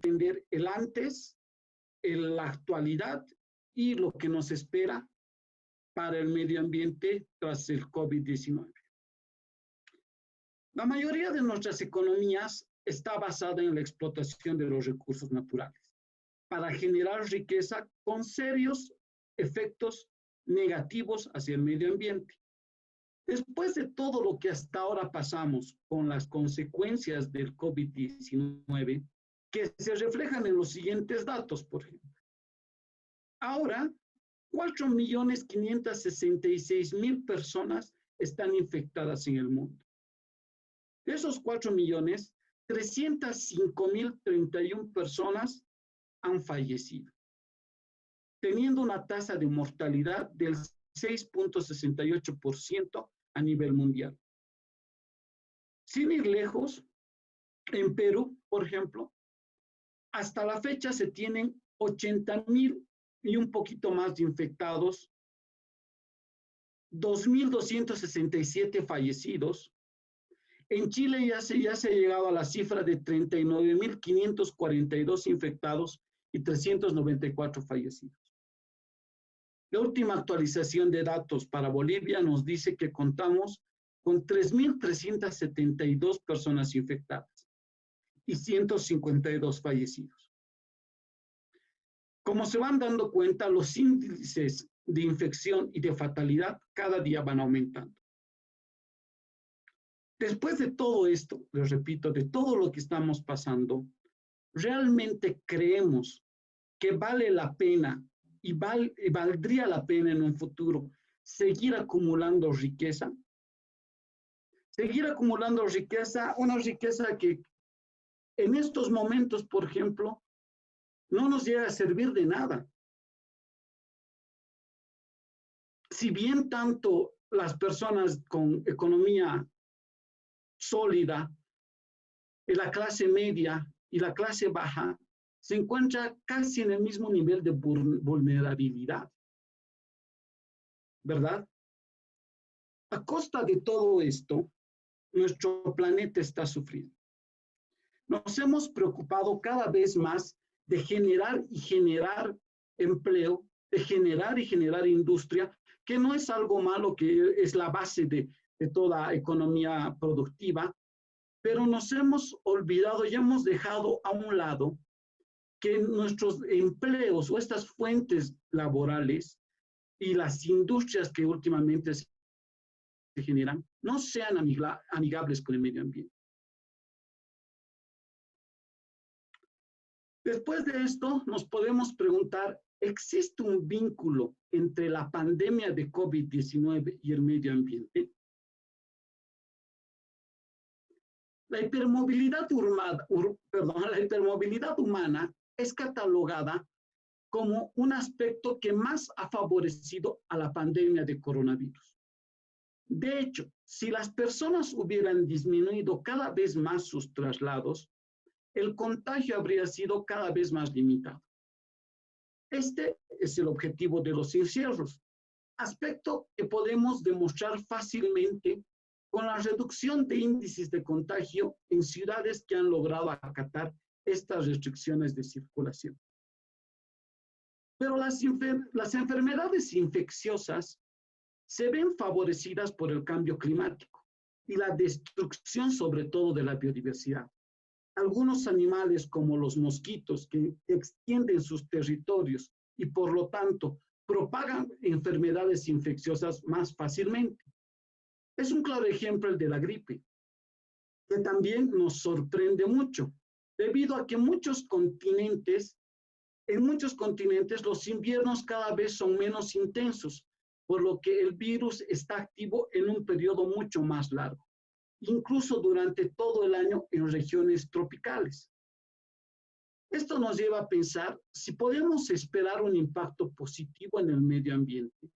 entender el antes, la actualidad y lo que nos espera para el medio ambiente tras el COVID-19. La mayoría de nuestras economías está basada en la explotación de los recursos naturales para generar riqueza con serios efectos negativos hacia el medio ambiente. Después de todo lo que hasta ahora pasamos con las consecuencias del COVID-19, que se reflejan en los siguientes datos, por ejemplo. Ahora, 4.566.000 personas están infectadas en el mundo. De esos 4 millones, 305.031 personas han fallecido, teniendo una tasa de mortalidad del 6.68% a nivel mundial. Sin ir lejos, en Perú, por ejemplo, hasta la fecha se tienen 80.000 y un poquito más de infectados, 2.267 fallecidos. En Chile ya se ha llegado a la cifra de 39.542 infectados y 394 fallecidos. La última actualización de datos para Bolivia nos dice que contamos con 3.372 personas infectadas y 152 fallecidos. Como se van dando cuenta, los índices de infección y de fatalidad cada día van aumentando. Después de todo esto, les repito, de todo lo que estamos pasando, ¿realmente creemos que vale la pena y valdría la pena en un futuro seguir acumulando riqueza? Seguir acumulando riqueza, una riqueza que en estos momentos, por ejemplo, no nos llega a servir de nada. Si bien tanto las personas con economía sólida, la clase media y la clase baja, se encuentra casi en el mismo nivel de vulnerabilidad, ¿verdad? A costa de todo esto, nuestro planeta está sufriendo. Nos hemos preocupado cada vez más de generar y generar empleo, de generar y generar industria, que no es algo malo, que es la base de toda economía productiva, pero nos hemos olvidado y hemos dejado a un lado que nuestros empleos o estas fuentes laborales y las industrias que últimamente se generan no sean amigables con el medio ambiente. Después de esto, nos podemos preguntar, ¿existe un vínculo entre la pandemia de COVID-19 y el medio ambiente? La hipermovilidad humana es catalogada como un aspecto que más ha favorecido a la pandemia de coronavirus. De hecho, si las personas hubieran disminuido cada vez más sus traslados, el contagio habría sido cada vez más limitado. Este es el objetivo de los encierros, aspecto que podemos demostrar fácilmente con la reducción de índices de contagio en ciudades que han logrado acatar estas restricciones de circulación. Pero las enfermedades infecciosas se ven favorecidas por el cambio climático y la destrucción sobre todo de la biodiversidad. Algunos animales como los mosquitos que extienden sus territorios y por lo tanto propagan enfermedades infecciosas más fácilmente. Es un claro ejemplo el de la gripe, que también nos sorprende mucho, debido a que en muchos continentes los inviernos cada vez son menos intensos, por lo que el virus está activo en un periodo mucho más largo, incluso durante todo el año en regiones tropicales. Esto nos lleva a pensar si podemos esperar un impacto positivo en el medio ambiente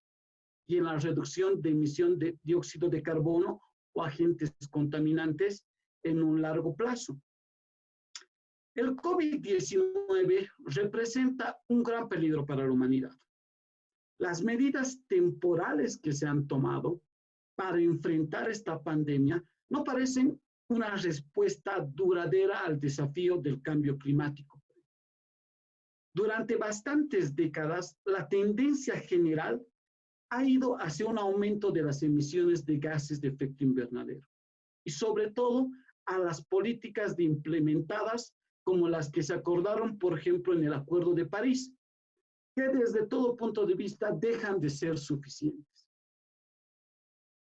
y en la reducción de emisión de dióxido de carbono o agentes contaminantes en un largo plazo. El COVID-19 representa un gran peligro para la humanidad. Las medidas temporales que se han tomado para enfrentar esta pandemia no parecen una respuesta duradera al desafío del cambio climático, por ejemplo. Durante bastantes décadas, la tendencia general ha ido hacia un aumento de las emisiones de gases de efecto invernadero y sobre todo a las políticas de implementadas como las que se acordaron, por ejemplo, en el Acuerdo de París, que desde todo punto de vista dejan de ser suficientes.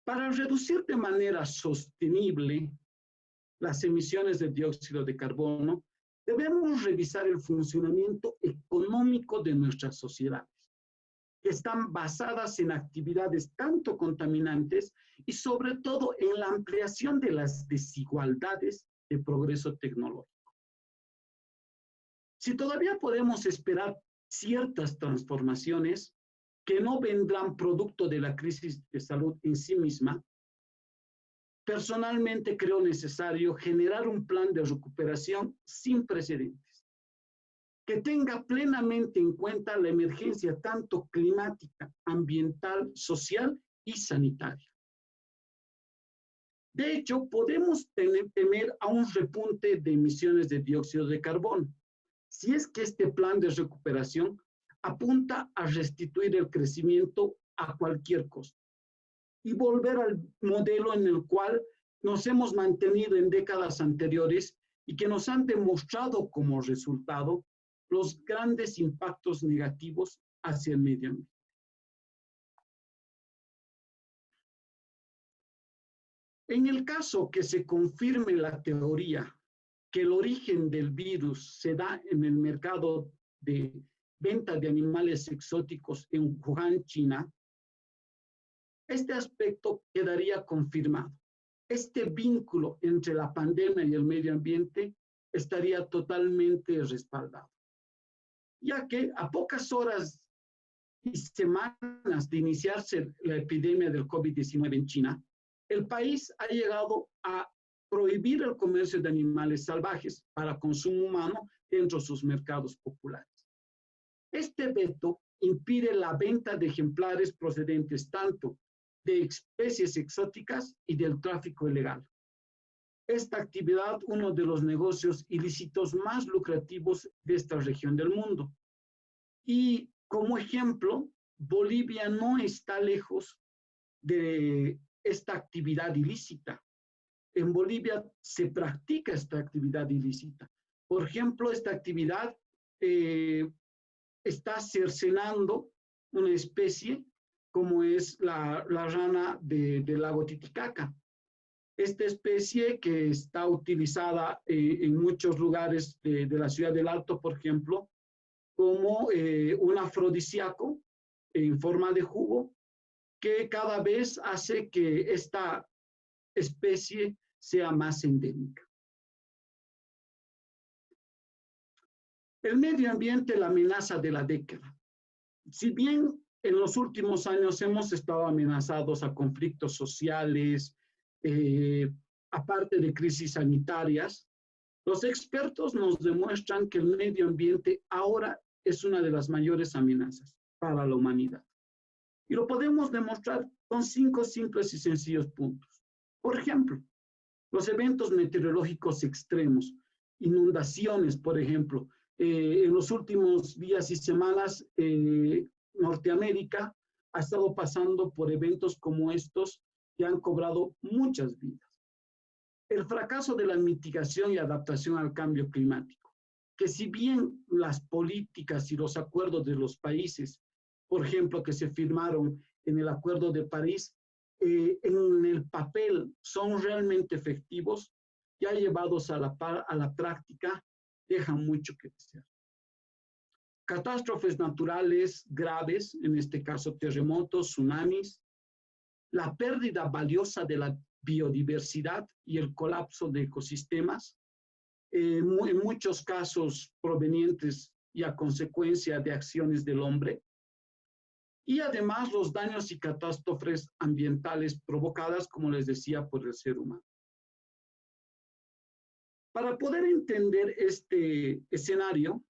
Para reducir de manera sostenible las emisiones de dióxido de carbono, debemos revisar el funcionamiento económico de nuestras sociedades, que están basadas en actividades tanto contaminantes y sobre todo en la ampliación de las desigualdades de progreso tecnológico. Si todavía podemos esperar ciertas transformaciones que no vendrán producto de la crisis de salud en sí misma, personalmente creo necesario generar un plan de recuperación sin precedentes, que tenga plenamente en cuenta la emergencia tanto climática, ambiental, social y sanitaria. De hecho, podemos temer a un repunte de emisiones de dióxido de carbono, si es que este plan de recuperación apunta a restituir el crecimiento a cualquier costo y volver al modelo en el cual nos hemos mantenido en décadas anteriores y que nos han demostrado como resultado los grandes impactos negativos hacia el medio ambiente. En el caso que se confirme la teoría que el origen del virus se da en el mercado de venta de animales exóticos en Wuhan, China, este aspecto quedaría confirmado. Este vínculo entre la pandemia y el medio ambiente estaría totalmente respaldado, ya que a pocas horas y semanas de iniciarse la epidemia del COVID-19 en China, el país ha llegado a prohibir el comercio de animales salvajes para consumo humano dentro de sus mercados populares. Este veto impide la venta de ejemplares procedentes tanto de especies exóticas y del tráfico ilegal. Esta actividad, uno de los negocios ilícitos más lucrativos de esta región del mundo. Y como ejemplo, Bolivia no está lejos de esta actividad ilícita. En Bolivia se practica esta actividad ilícita. Por ejemplo, esta actividad está cercenando una especie como es la rana del lago Titicaca. Esta especie que está utilizada en muchos lugares de la ciudad del Alto, por ejemplo, como un afrodisíaco en forma de jugo, que cada vez hace que esta especie sea más endémica. El medio ambiente, la amenaza de la década. Si bien en los últimos años hemos estado amenazados a conflictos sociales, aparte de crisis sanitarias, los expertos nos demuestran que el medio ambiente ahora es una de las mayores amenazas para la humanidad. Y lo podemos demostrar con 5 simples y sencillos puntos. Por ejemplo, los eventos meteorológicos extremos, inundaciones, por ejemplo. En los últimos días y semanas, Norteamérica ha estado pasando por eventos como estos que han cobrado muchas vidas. El fracaso de la mitigación y adaptación al cambio climático, que si bien las políticas y los acuerdos de los países, por ejemplo, que se firmaron en el Acuerdo de París, en el papel son realmente efectivos, ya llevados a la práctica, dejan mucho que desear. Catástrofes naturales graves, en este caso terremotos, tsunamis, la pérdida valiosa de la biodiversidad y el colapso de ecosistemas, en muchos casos provenientes y a consecuencia de acciones del hombre, y además los daños y catástrofes ambientales provocadas, como les decía, por el ser humano. Para poder entender este escenario,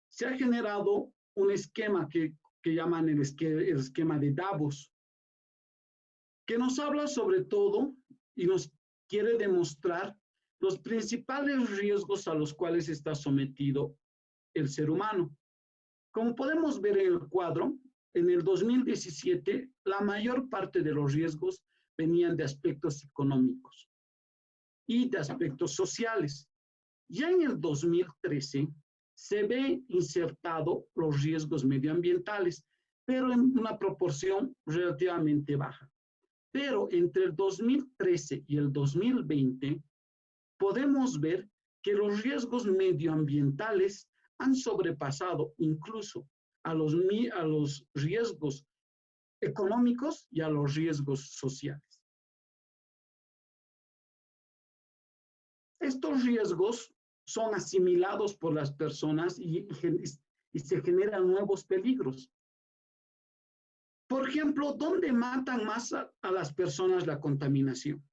se ha generado un esquema que llaman el esquema de Davos, que nos habla sobre todo y nos quiere demostrar los principales riesgos a los cuales está sometido el ser humano Como podemos ver en el cuadro, en el 2017, la mayor parte de los riesgos venían de aspectos económicos y de aspectos sociales. Ya en el 2013 se ve insertado los riesgos medioambientales, pero en una proporción relativamente baja. Pero entre el 2013 y el 2020 podemos ver que los riesgos medioambientales han sobrepasado incluso a los riesgos económicos y a los riesgos sociales. Estos riesgos son asimilados por las personas y se generan nuevos peligros. Por ejemplo, ¿dónde matan más a las personas la contaminación?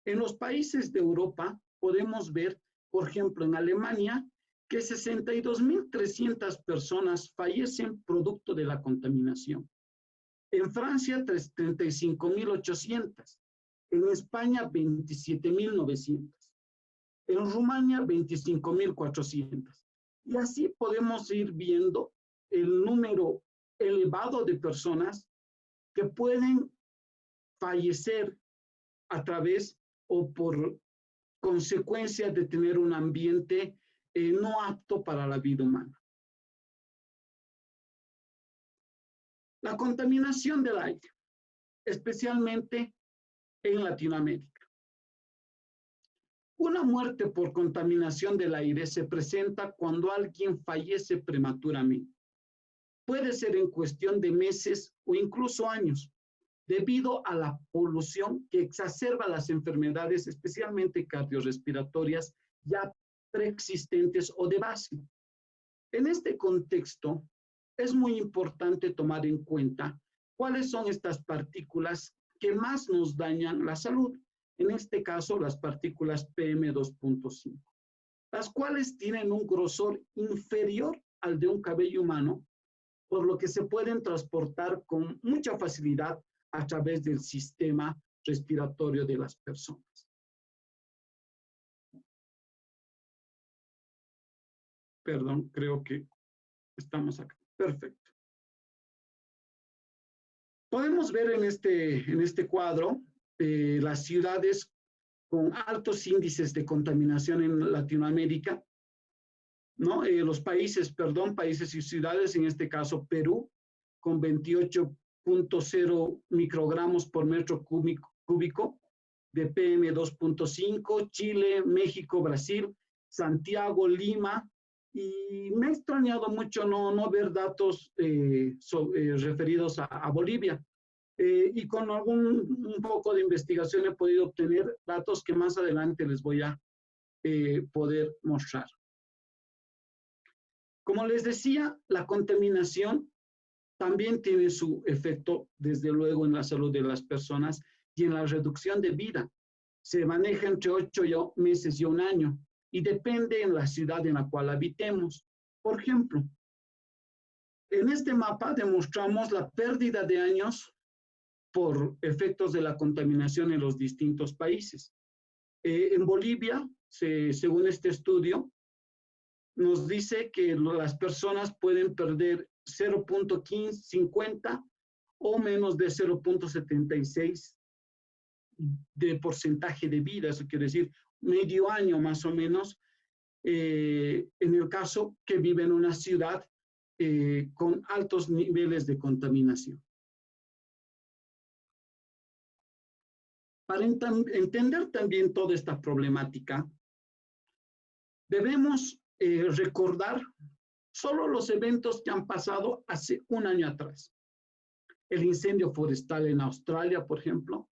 En los países de Europa podemos ver, por ejemplo, en Alemania, que 62.300 personas fallecen producto de la contaminación. En Francia, 35.800. En España, 27.900. En Rumania, 25.400. Y así podemos ir viendo el número elevado de personas que pueden fallecer a través o por consecuencia de tener un ambiente no apto para la vida humana. La contaminación del aire, especialmente en Latinoamérica. Una muerte por contaminación del aire se presenta cuando alguien fallece prematuramente. Puede ser en cuestión de meses o incluso años, debido a la polución que exacerba las enfermedades, especialmente cardiorrespiratorias ya preexistentes o de base. En este contexto, es muy importante tomar en cuenta cuáles son estas partículas que más nos dañan la salud. En este caso, las partículas PM2.5, las cuales tienen un grosor inferior al de un cabello humano, por lo que se pueden transportar con mucha facilidad a través del sistema respiratorio de las personas. Perdón, creo que estamos acá. Perfecto. Podemos ver en este cuadro las ciudades con altos índices de contaminación en Latinoamérica, ¿no? Los países y ciudades, en este caso Perú, con 28.0 microgramos por metro cúbico de PM2.5, Chile, México, Brasil, Santiago, Lima, y me ha extrañado mucho no ver datos referidos a Bolivia. Y con un poco de investigación he podido obtener datos que más adelante les voy a poder mostrar. Como les decía, la contaminación también tiene su efecto, desde luego, en la salud de las personas y en la reducción de vida. Se maneja entre 8 meses y un año y depende en la ciudad en la cual habitemos. Por ejemplo, en este mapa demostramos la pérdida de años por efectos de la contaminación en los distintos países. En Bolivia, según este estudio, nos dice que las personas pueden perder 0.50 o menos de 0.76 de porcentaje de vida, eso quiere decir medio año más o menos, en el caso que vive en una ciudad con altos niveles de contaminación. Para entender también toda esta problemática, debemos recordar solo los eventos que han pasado hace un año atrás. El incendio forestal en Australia, por ejemplo,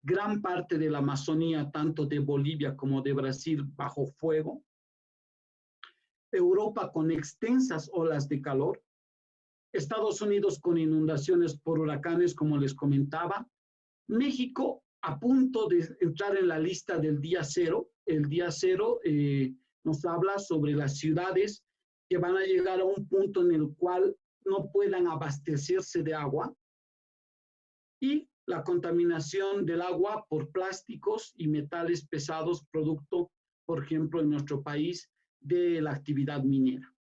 gran parte de la Amazonía, tanto de Bolivia como de Brasil, bajo fuego, Europa con extensas olas de calor, Estados Unidos con inundaciones por huracanes, como les comentaba, México a punto de entrar en la lista del día cero. El día cero nos habla sobre las ciudades que van a llegar a un punto en el cual no puedan abastecerse de agua, y la contaminación del agua por plásticos y metales pesados, producto, por ejemplo, en nuestro país, de la actividad minera.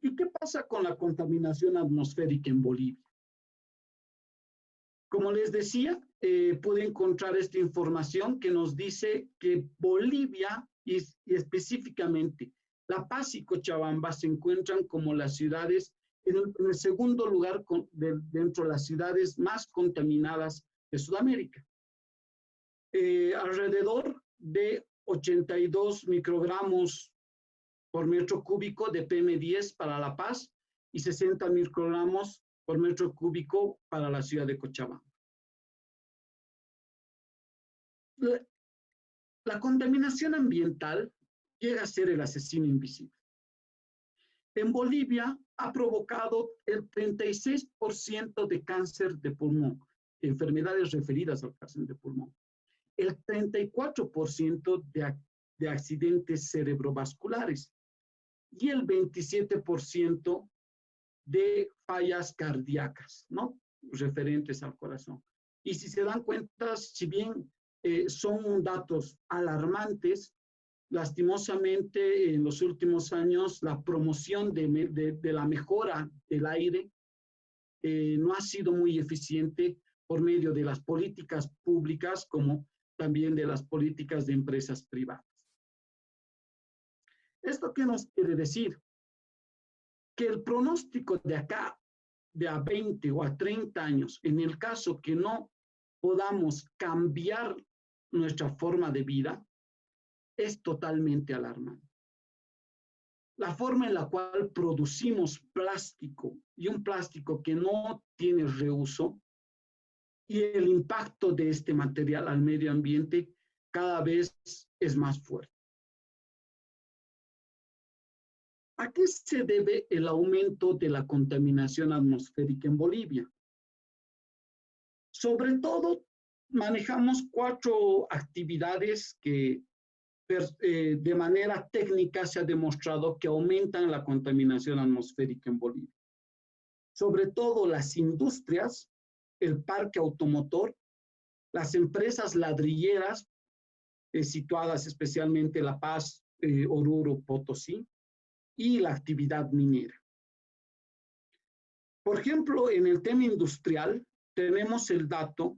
¿Y qué pasa con la contaminación atmosférica en Bolivia? Como les decía, pude encontrar esta información que nos dice que Bolivia y específicamente La Paz y Cochabamba se encuentran como las ciudades en el segundo lugar dentro de las ciudades más contaminadas de Sudamérica. Alrededor de 82 microgramos por metro cúbico de PM10 para La Paz y 60 microgramos por metro cúbico para la ciudad de Cochabamba. La contaminación ambiental llega a ser el asesino invisible. En Bolivia ha provocado el 36% de cáncer de pulmón, enfermedades referidas al cáncer de pulmón, el 34% de accidentes cerebrovasculares y el 27% de fallas cardíacas, ¿no? Referentes al corazón. Y si se dan cuenta, si bien son datos alarmantes, lastimosamente en los últimos años la promoción de la mejora del aire no ha sido muy eficiente por medio de las políticas públicas como también de las políticas de empresas privadas. ¿Esto qué nos quiere decir? Que el pronóstico de acá, de a 20 o a 30 años, en el caso que no podamos cambiar nuestra forma de vida, es totalmente alarmante. La forma en la cual producimos plástico y un plástico que no tiene reuso y el impacto de este material al medio ambiente cada vez es más fuerte. ¿A qué se debe el aumento de la contaminación atmosférica en Bolivia? Sobre todo, manejamos 4 actividades que de manera técnica se ha demostrado que aumentan la contaminación atmosférica en Bolivia. Sobre todo las industrias, el parque automotor, las empresas ladrilleras, situadas especialmente en La Paz, Oruro, Potosí, y la actividad minera. Por ejemplo, en el tema industrial, tenemos el dato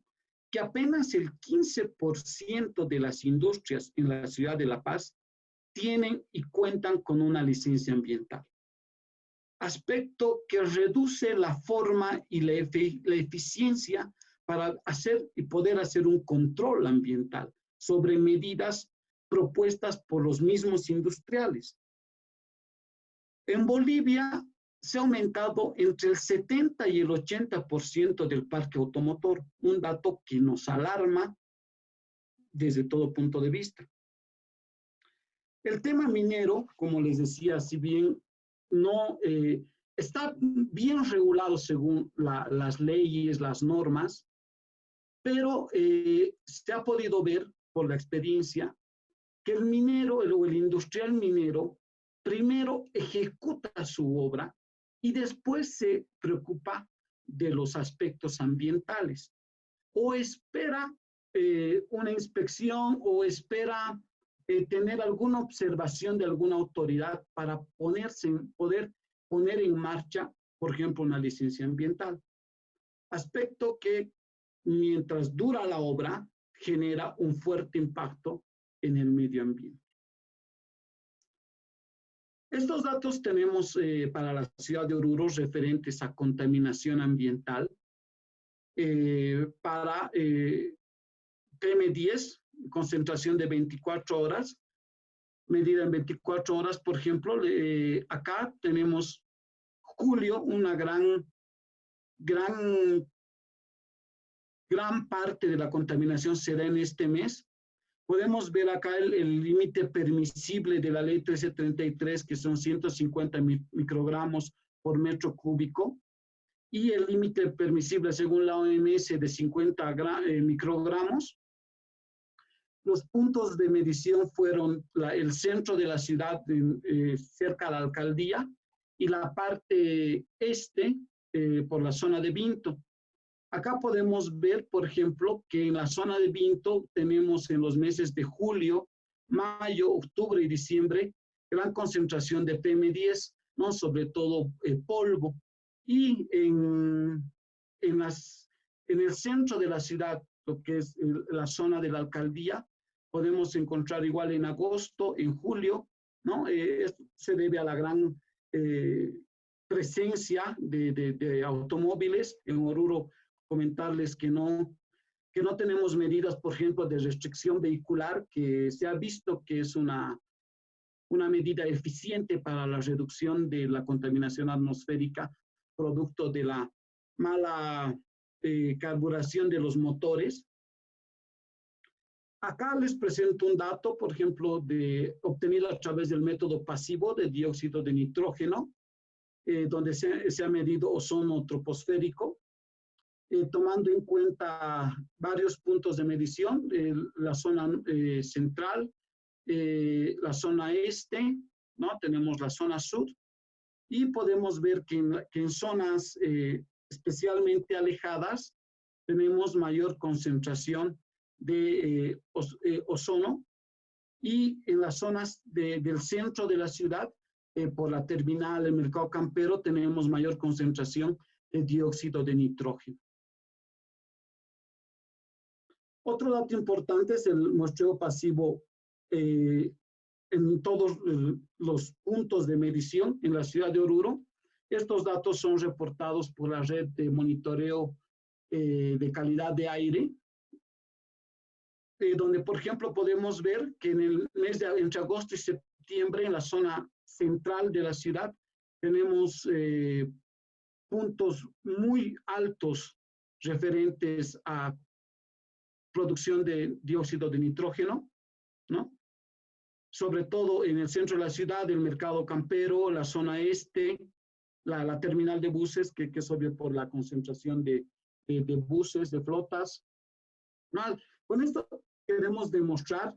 que apenas el 15% de las industrias en la ciudad de La Paz tienen y cuentan con una licencia ambiental. Aspecto que reduce la forma y la eficiencia para hacer y poder hacer un control ambiental sobre medidas propuestas por los mismos industriales. En Bolivia se ha aumentado entre el 70 y el 80% del parque automotor, un dato que nos alarma desde todo punto de vista. El tema minero, como les decía, si bien no está bien regulado según las leyes, las normas, pero se ha podido ver por la experiencia que el minero o el industrial minero primero ejecuta su obra y después se preocupa de los aspectos ambientales. O espera una inspección o espera tener alguna observación de alguna autoridad para poder poner en marcha, por ejemplo, una licencia ambiental. Aspecto que mientras dura la obra genera un fuerte impacto en el medio ambiente. Estos datos tenemos para la ciudad de Oruro referentes a contaminación ambiental. Para PM10, concentración de 24 horas, medida en 24 horas, por ejemplo, acá tenemos julio, una gran parte de la contaminación se da en este mes. Podemos ver acá el límite permisible de la ley 1333, que son 150 microgramos por metro cúbico, y el límite permisible según la OMS de 50 microgramos. Los puntos de medición fueron el centro de la ciudad, cerca de la alcaldía, y la parte este, por la zona de Vinto. Acá podemos ver, por ejemplo, que en la zona de Vinto tenemos en los meses de julio, mayo, octubre y diciembre gran concentración de PM10, ¿no? Sobre todo polvo. Y en el centro de la ciudad, lo que es la zona de la alcaldía, podemos encontrar igual en agosto, en julio, ¿no? Se debe a la gran presencia de automóviles. En Oruro, comentarles que no tenemos medidas, por ejemplo, de restricción vehicular, que se ha visto que es una medida eficiente para la reducción de la contaminación atmosférica, producto de la mala carburación de los motores. Acá les presento un dato, por ejemplo, obtenido a través del método pasivo de dióxido de nitrógeno, donde se ha medido ozono troposférico, tomando en cuenta varios puntos de medición, la zona central, la zona este, ¿no? Tenemos la zona sur, y podemos ver que en zonas especialmente alejadas tenemos mayor concentración de ozono, y en las zonas del centro de la ciudad, por la terminal, el mercado campero, tenemos mayor concentración de dióxido de nitrógeno. Otro dato importante es el muestreo pasivo en todos los puntos de medición en la ciudad de Oruro. Estos datos son reportados por la red de monitoreo de calidad de aire, donde, por ejemplo, podemos ver que en el mes entre agosto y septiembre, en la zona central de la ciudad, tenemos puntos muy altos referentes a producción de dióxido de nitrógeno, ¿no? Sobre todo en el centro de la ciudad, el mercado campero, la zona este, la terminal de buses, que es obvio por la concentración de buses, de flotas. ¿No? Con esto queremos demostrar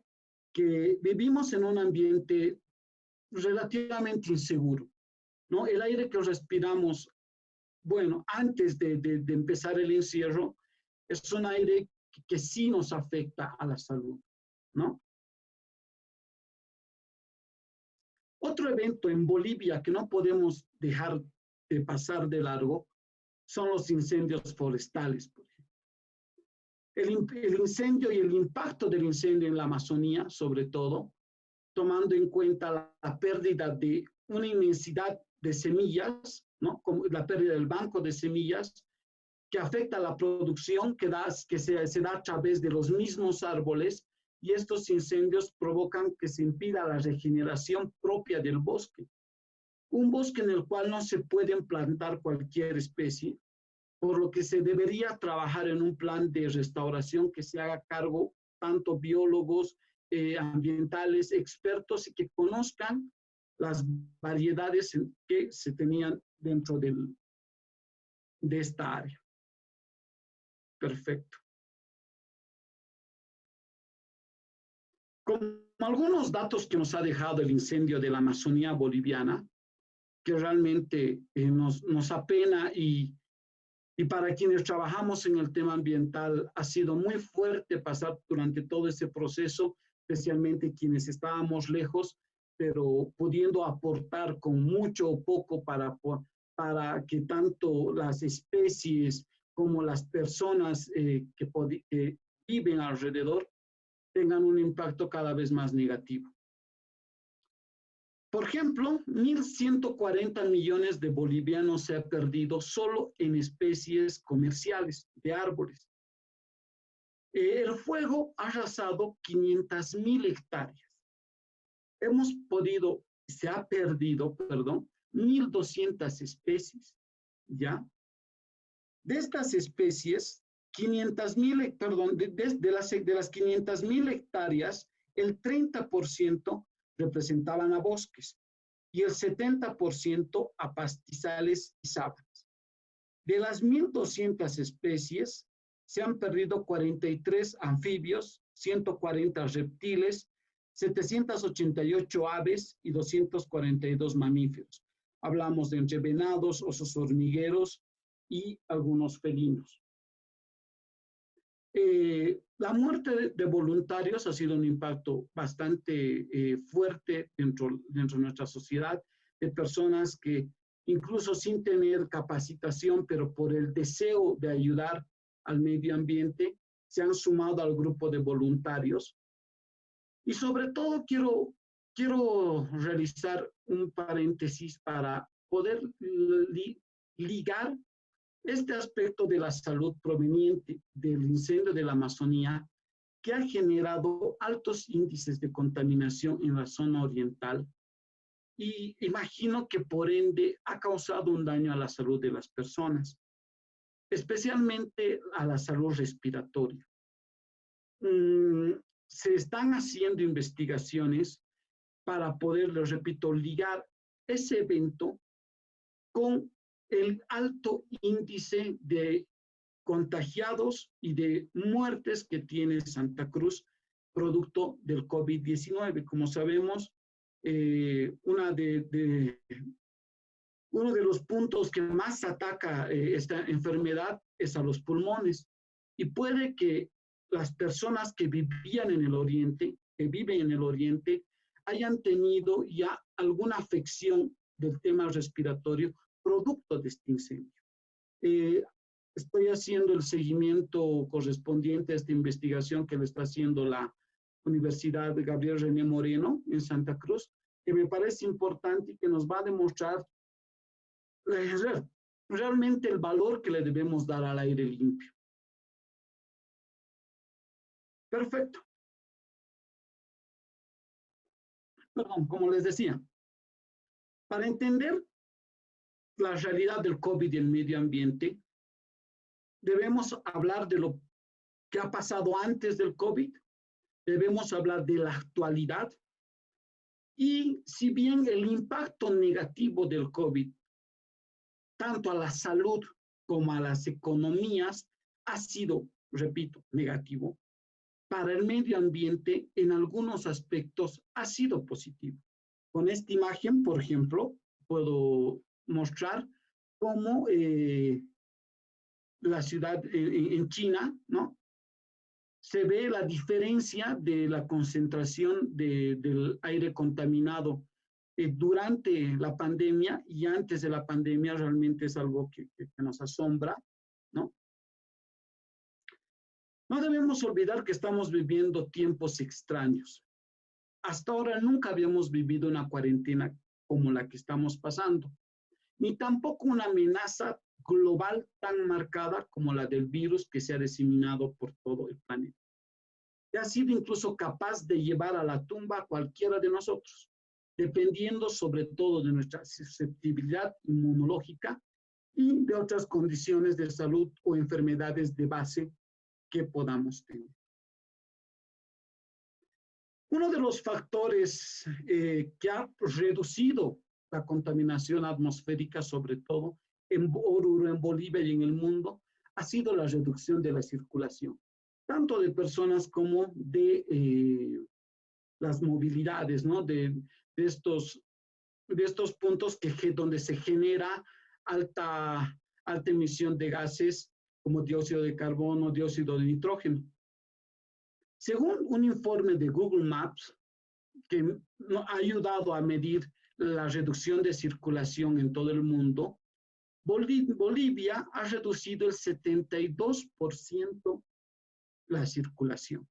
que vivimos en un ambiente relativamente inseguro, ¿no? El aire que respiramos, bueno, antes de empezar el encierro, es un aire que sí nos afecta a la salud, ¿no? Otro evento en Bolivia que no podemos dejar de pasar de largo son los incendios forestales, por ejemplo. El incendio y el impacto del incendio en la Amazonía, sobre todo, tomando en cuenta la pérdida de una inmensidad de semillas, ¿no? Como la pérdida del banco de semillas, que afecta a la producción que se da a través de los mismos árboles, y estos incendios provocan que se impida la regeneración propia del bosque. Un bosque en el cual no se puede plantar cualquier especie, por lo que se debería trabajar en un plan de restauración que se haga cargo tanto biólogos, ambientales, expertos, y que conozcan las variedades que se tenían dentro de esta área. Perfecto. Como algunos datos que nos ha dejado el incendio de la Amazonía boliviana, que realmente nos apena, y para quienes trabajamos en el tema ambiental ha sido muy fuerte pasar durante todo ese proceso, especialmente quienes estábamos lejos, pero pudiendo aportar con mucho o poco para que tanto las especies como las personas que viven alrededor tengan un impacto cada vez más negativo. Por ejemplo, 1.140 millones de bolivianos se ha perdido solo en especies comerciales de árboles. El fuego ha arrasado 500.000 hectáreas. Se ha perdido, 1.200 especies, ¿ya? De estas especies, 500.000, de las 500.000 hectáreas, el 30% representaban a bosques y el 70% a pastizales y sabanas. De las 1.200 especies, se han perdido 43 anfibios, 140 reptiles, 788 aves y 242 mamíferos. Hablamos de entre venados, osos hormigueros y algunos felinos. La muerte de voluntarios ha sido un impacto bastante fuerte dentro de nuestra sociedad. de personas que incluso sin tener capacitación, pero por el deseo de ayudar al medio ambiente, se han sumado al grupo de voluntarios. Y sobre todo quiero realizar un paréntesis para poder ligar este aspecto de la salud proveniente del incendio de la Amazonía, que ha generado altos índices de contaminación en la zona oriental y imagino que por ende ha causado un daño a la salud de las personas, especialmente a la salud respiratoria. Se están haciendo investigaciones para poder, les repito, ligar ese evento con el alto índice de contagiados y de muertes que tiene Santa Cruz producto del COVID-19. Como sabemos, uno de los puntos que más ataca esta enfermedad es a los pulmones y puede que las personas que vivían en el oriente, que viven en el oriente, hayan tenido ya alguna afección del tema respiratorio producto de este incendio. Estoy haciendo el seguimiento correspondiente a esta investigación que le está haciendo la Universidad de Gabriel René Moreno en Santa Cruz, que me parece importante y que nos va a demostrar realmente el valor que le debemos dar al aire limpio. Perfecto. Perdón, como les decía, para entender la realidad del COVID y el medio ambiente, debemos hablar de lo que ha pasado antes del COVID, debemos hablar de la actualidad y si bien el impacto negativo del COVID, tanto a la salud como a las economías, ha sido, repito, negativo, para el medio ambiente en algunos aspectos ha sido positivo. Con esta imagen, por ejemplo, puedo mostrar cómo la ciudad en China, ¿no? Se ve la diferencia de la concentración del aire contaminado durante la pandemia y antes de la pandemia. Realmente es algo que nos asombra, ¿no? No debemos olvidar que estamos viviendo tiempos extraños. Hasta ahora nunca habíamos vivido una cuarentena como la que estamos pasando, ni tampoco una amenaza global tan marcada como la del virus que se ha diseminado por todo el planeta. Que ha sido incluso capaz de llevar a la tumba a cualquiera de nosotros, dependiendo sobre todo de nuestra susceptibilidad inmunológica y de otras condiciones de salud o enfermedades de base que podamos tener. Uno de los factores que ha reducido la contaminación atmosférica, sobre todo en Oruro, en Bolivia y en el mundo, ha sido la reducción de la circulación, tanto de personas como de las movilidades, ¿no? De estos puntos donde se genera alta emisión de gases como dióxido de carbono, dióxido de nitrógeno. Según un informe de Google Maps, que ha ayudado a medir la reducción de circulación en todo el mundo, Bolivia ha reducido el 72% la circulación.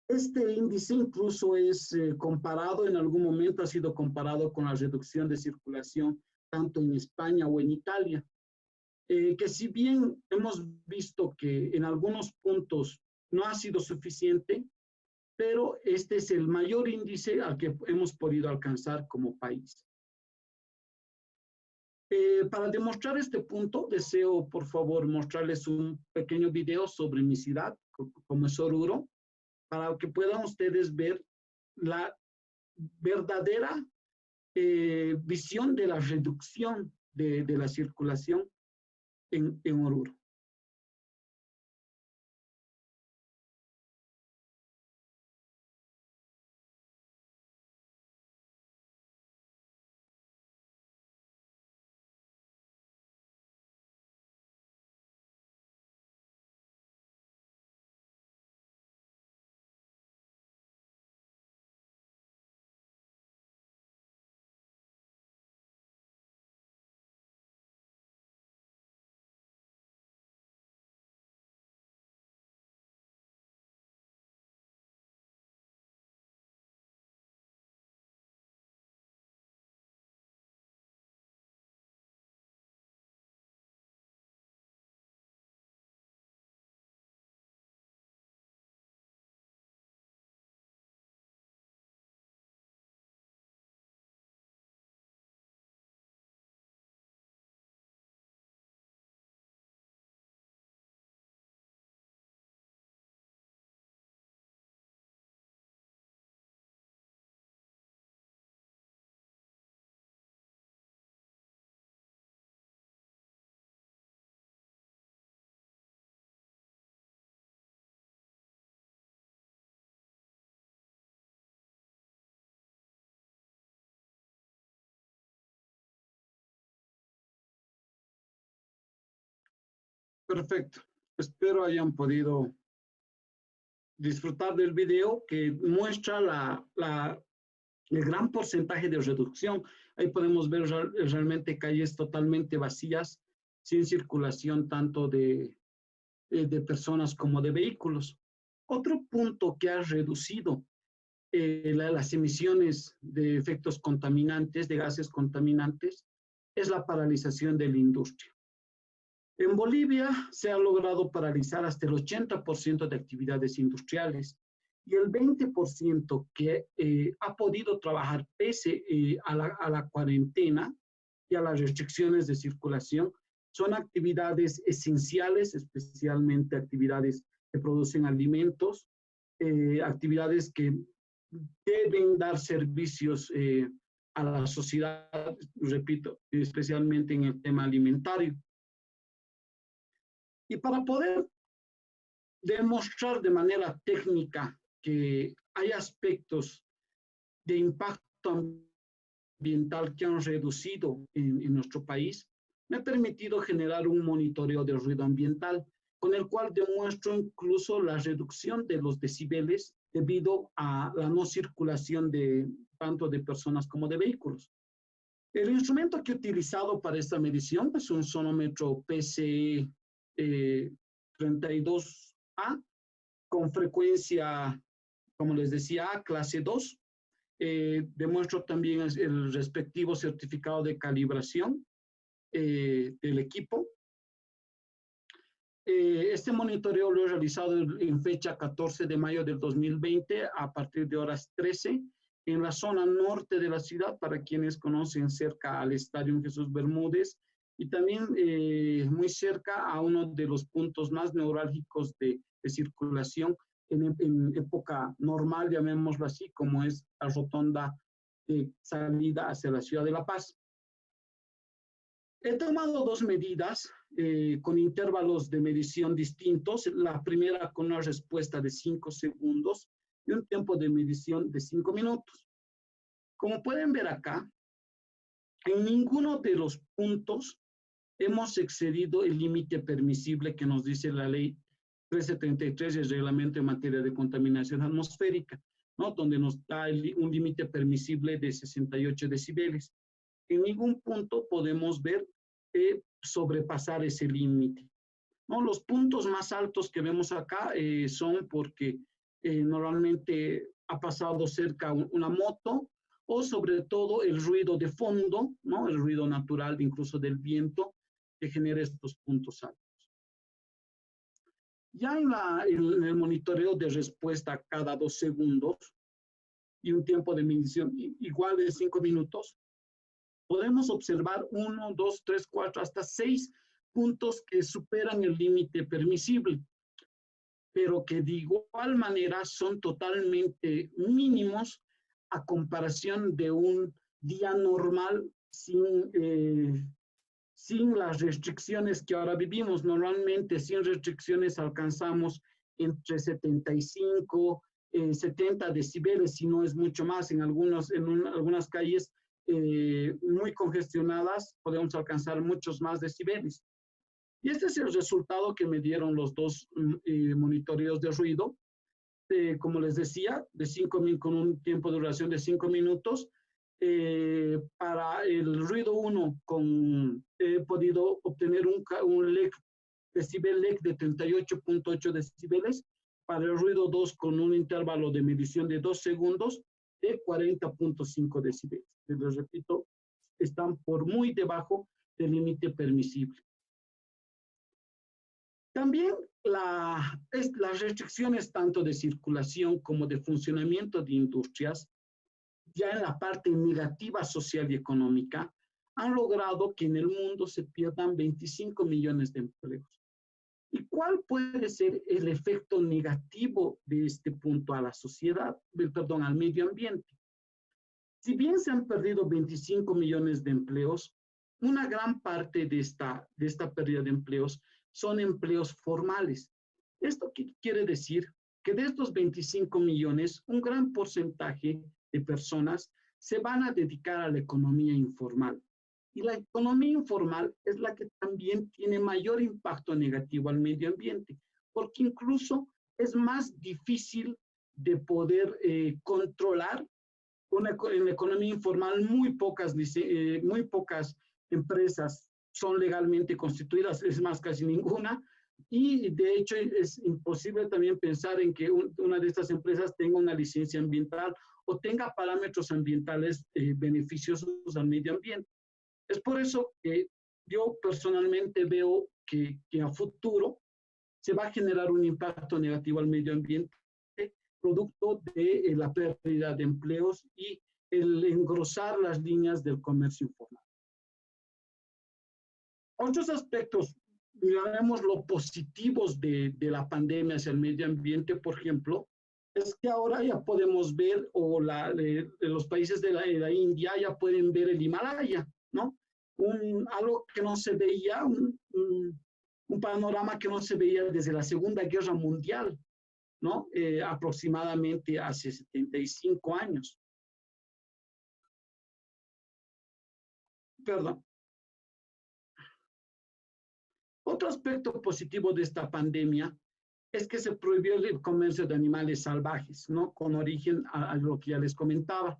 Este índice incluso es comparado, en algún momento ha sido comparado con la reducción de circulación tanto en España o en Italia, que si bien hemos visto que en algunos puntos no ha sido suficiente, pero este es el mayor índice al que hemos podido alcanzar como país. Para demostrar este punto, deseo por favor mostrarles un pequeño video sobre mi ciudad, como es Oruro, para que puedan ustedes ver la verdadera visión de la reducción de la circulación en Oruro. Perfecto. Espero hayan podido disfrutar del video que muestra el gran porcentaje de reducción. Ahí podemos ver realmente calles totalmente vacías, sin circulación tanto de personas como de vehículos. Otro punto que ha reducido las emisiones de efectos contaminantes, de gases contaminantes, es la paralización de la industria. En Bolivia se ha logrado paralizar hasta el 80% de actividades industriales y el 20% que ha podido trabajar pese a la cuarentena y a las restricciones de circulación son actividades esenciales, especialmente actividades que producen alimentos, actividades que deben dar servicios a la sociedad, repito, especialmente en el tema alimentario. Y para poder demostrar de manera técnica que hay aspectos de impacto ambiental que han reducido en nuestro país, me he permitido generar un monitoreo del ruido ambiental, con el cual demuestro incluso la reducción de los decibeles debido a la no circulación de tanto de personas como de vehículos. El instrumento que he utilizado para esta medición es un sonómetro PCE 32A con frecuencia, como les decía, clase 2. Demuestro también el respectivo certificado de calibración del equipo. Este monitoreo lo he realizado en fecha 14 de mayo del 2020 a partir de horas 13 en la zona norte de la ciudad, para quienes conocen, cerca al Estadio Jesús Bermúdez, y también muy cerca a uno de los puntos más neurálgicos de circulación en época normal, llamémoslo así, como es la rotonda de salida hacia la ciudad de La Paz. He tomado dos medidas con intervalos de medición distintos. La primera con una respuesta de 5 segundos y un tiempo de medición de 5 minutos. Como pueden ver acá, en ninguno de los puntos hemos excedido el límite permisible que nos dice la ley 1333, el reglamento en materia de contaminación atmosférica, ¿no? Donde nos da un límite permisible de 68 decibeles. En ningún punto podemos ver sobrepasar ese límite, ¿no? Los puntos más altos que vemos acá son porque normalmente ha pasado cerca una moto, o sobre todo el ruido de fondo, ¿no? El ruido natural incluso del viento que genera estos puntos altos. Ya en el monitoreo de respuesta cada 2 segundos y un tiempo de medición igual de 5 minutos, podemos observar 1, 2, 3, 4, hasta 6 puntos que superan el límite permisible, pero que de igual manera son totalmente mínimos a comparación de un día normal sin las restricciones que ahora vivimos. Normalmente sin restricciones alcanzamos entre 75, 70 decibeles, si no es mucho más. En algunas calles muy congestionadas podemos alcanzar muchos más decibeles. Y este es el resultado que me dieron los dos monitoreos de ruido. Como les decía, con un tiempo de duración de 5 minutos. Para el ruido 1 he podido obtener un LEC, decibel LEC de 38.8 decibeles. Para el ruido 2 con un intervalo de medición de 2 segundos de 40.5 decibeles. Les repito, están por muy debajo del límite permisible. También las restricciones tanto de circulación como de funcionamiento de industrias, ya en la parte negativa social y económica, han logrado que en el mundo se pierdan 25 millones de empleos. ¿Y cuál puede ser el efecto negativo de este punto a la sociedad, al medio ambiente? Si bien se han perdido 25 millones de empleos, una gran parte de esta pérdida de empleos son empleos formales. ¿Esto qué quiere decir? Que de estos 25 millones, un gran porcentaje de personas se van a dedicar a la economía informal. Y la economía informal es la que también tiene mayor impacto negativo al medio ambiente, porque incluso es más difícil de poder controlar. En la economía informal muy pocas empresas son legalmente constituidas, es más, casi ninguna, y de hecho es imposible también pensar en que una de estas empresas tenga una licencia ambiental o tenga parámetros ambientales beneficiosos al medio ambiente. Es por eso que yo personalmente veo que a futuro se va a generar un impacto negativo al medio ambiente, producto de la pérdida de empleos y el engrosar las líneas del comercio informal. Otros aspectos, digamos, lo positivos de la pandemia hacia el medio ambiente, por ejemplo, es que ahora ya podemos ver, o los países de la India ya pueden ver el Himalaya, ¿no? Algo que no se veía, un panorama que no se veía desde la Segunda Guerra Mundial, ¿no? Aproximadamente hace 75 años. Perdón. Otro aspecto positivo de esta pandemia es que se prohibió el comercio de animales salvajes, ¿no? Con origen a lo que ya les comentaba.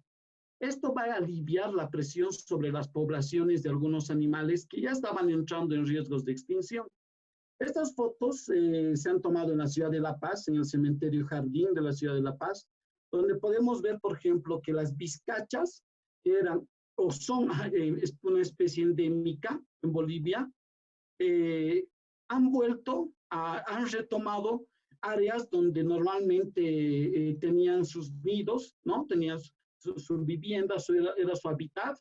Esto va a aliviar la presión sobre las poblaciones de algunos animales que ya estaban entrando en riesgos de extinción. Estas fotos se han tomado en la ciudad de La Paz, en el cementerio Jardín de la ciudad de La Paz, donde podemos ver, por ejemplo, que las vizcachas, que eran o son una especie endémica en Bolivia, han retomado áreas donde normalmente tenían sus nidos, ¿no? Tenían su vivienda, era su hábitat,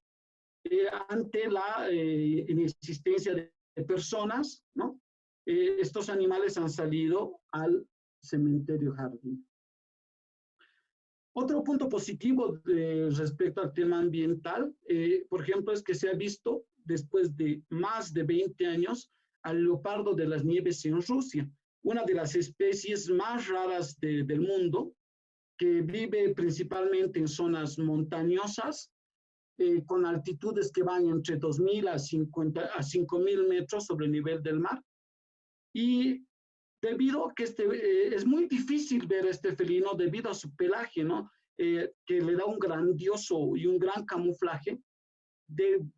ante la inexistencia de personas, ¿no? Estos animales han salido al cementerio Jardín. Otro punto positivo respecto al tema ambiental, por ejemplo, es que se ha visto después de más de 20 años al leopardo de las nieves en Rusia, una de las especies más raras del mundo, que vive principalmente en zonas montañosas, con altitudes que van entre 2.000 a 5.000 metros sobre el nivel del mar. Y debido a que es muy difícil ver a este felino debido a su pelaje, ¿no? Que le da un grandioso y un gran camuflaje,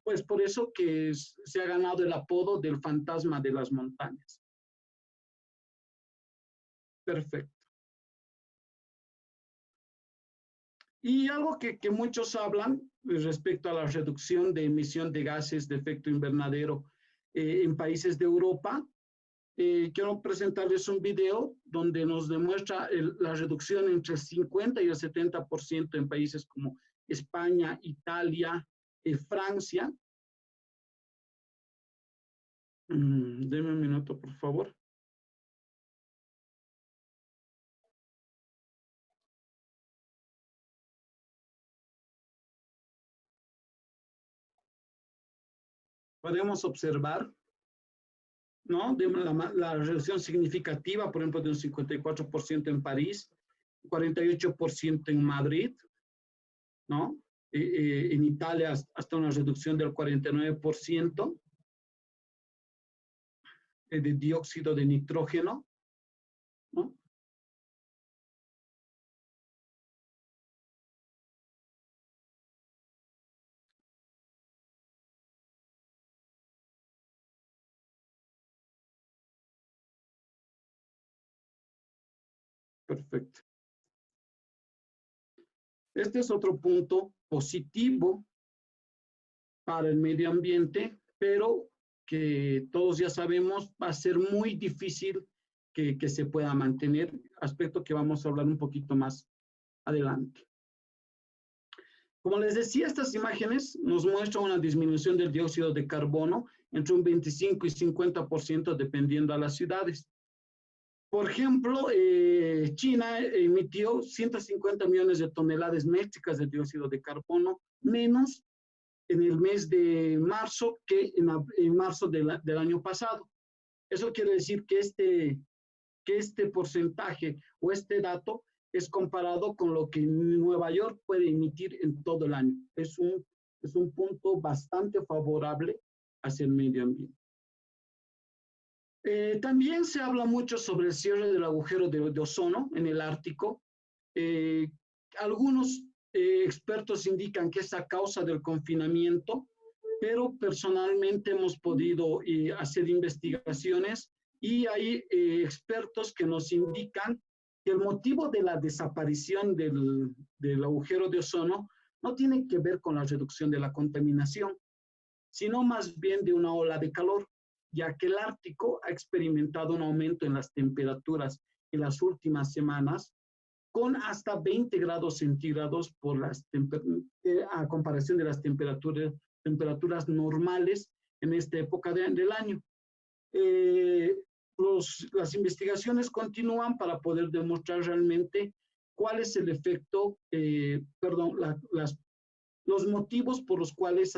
pues por eso que se ha ganado el apodo del fantasma de las montañas. Perfecto. Y algo que muchos hablan respecto a la reducción de emisión de gases de efecto invernadero en países de Europa, quiero presentarles un video donde nos demuestra la reducción entre el 50 y el 70% en países como España, Italia, Francia. Deme un minuto, por favor. Podemos observar, ¿no? La reducción significativa, por ejemplo, de un 54% en París, 48% en Madrid, ¿no? En Italia hasta una reducción del 49% de dióxido de nitrógeno, ¿no? Perfecto. Este es otro punto positivo para el medio ambiente, pero que todos ya sabemos va a ser muy difícil que se pueda mantener, aspecto que vamos a hablar un poquito más adelante. Como les decía, estas imágenes nos muestran una disminución del dióxido de carbono entre un 25 y 50% dependiendo a las ciudades. Por ejemplo, China emitió 150 millones de toneladas métricas de dióxido de carbono, menos en el mes de marzo que en marzo del año pasado. Eso quiere decir que este porcentaje o este dato es comparado con lo que Nueva York puede emitir en todo el año. Es es un punto bastante favorable hacia el medio ambiente. También se habla mucho sobre el cierre del agujero de ozono en el Ártico. Algunos expertos indican que es a causa del confinamiento, pero personalmente hemos podido hacer investigaciones y hay expertos que nos indican que el motivo de la desaparición del agujero de ozono no tiene que ver con la reducción de la contaminación, sino más bien de una ola de calor, ya que el Ártico ha experimentado un aumento en las temperaturas en las últimas semanas, con hasta 20 grados centígrados a comparación de las temperaturas normales en esta época del año. Las investigaciones continúan para poder demostrar realmente cuál es el efecto, los motivos por los cuales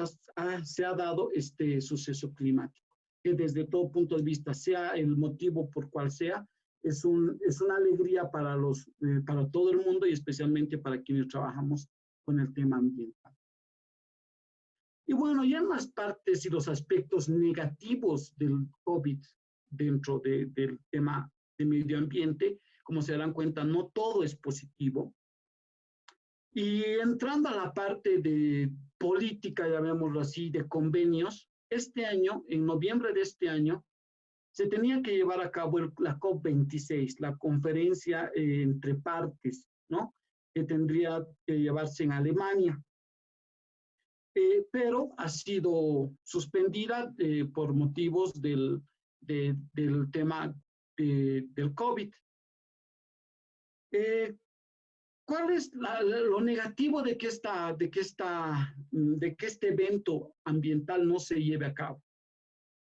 se ha dado este suceso climático, que desde todo punto de vista, sea el motivo por cual sea, es una alegría para todo el mundo y especialmente para quienes trabajamos con el tema ambiental. Y bueno, ya en las partes y los aspectos negativos del COVID dentro del tema de medio ambiente, como se darán cuenta, no todo es positivo. Y entrando a la parte de política, llamémoslo así, de convenios, este año, en noviembre de este año, se tenía que llevar a cabo la COP26, la conferencia entre partes, ¿no? Que tendría que llevarse en Alemania. Pero ha sido suspendida por motivos del tema del COVID. ¿Cuál es lo negativo de que este evento ambiental no se lleve a cabo?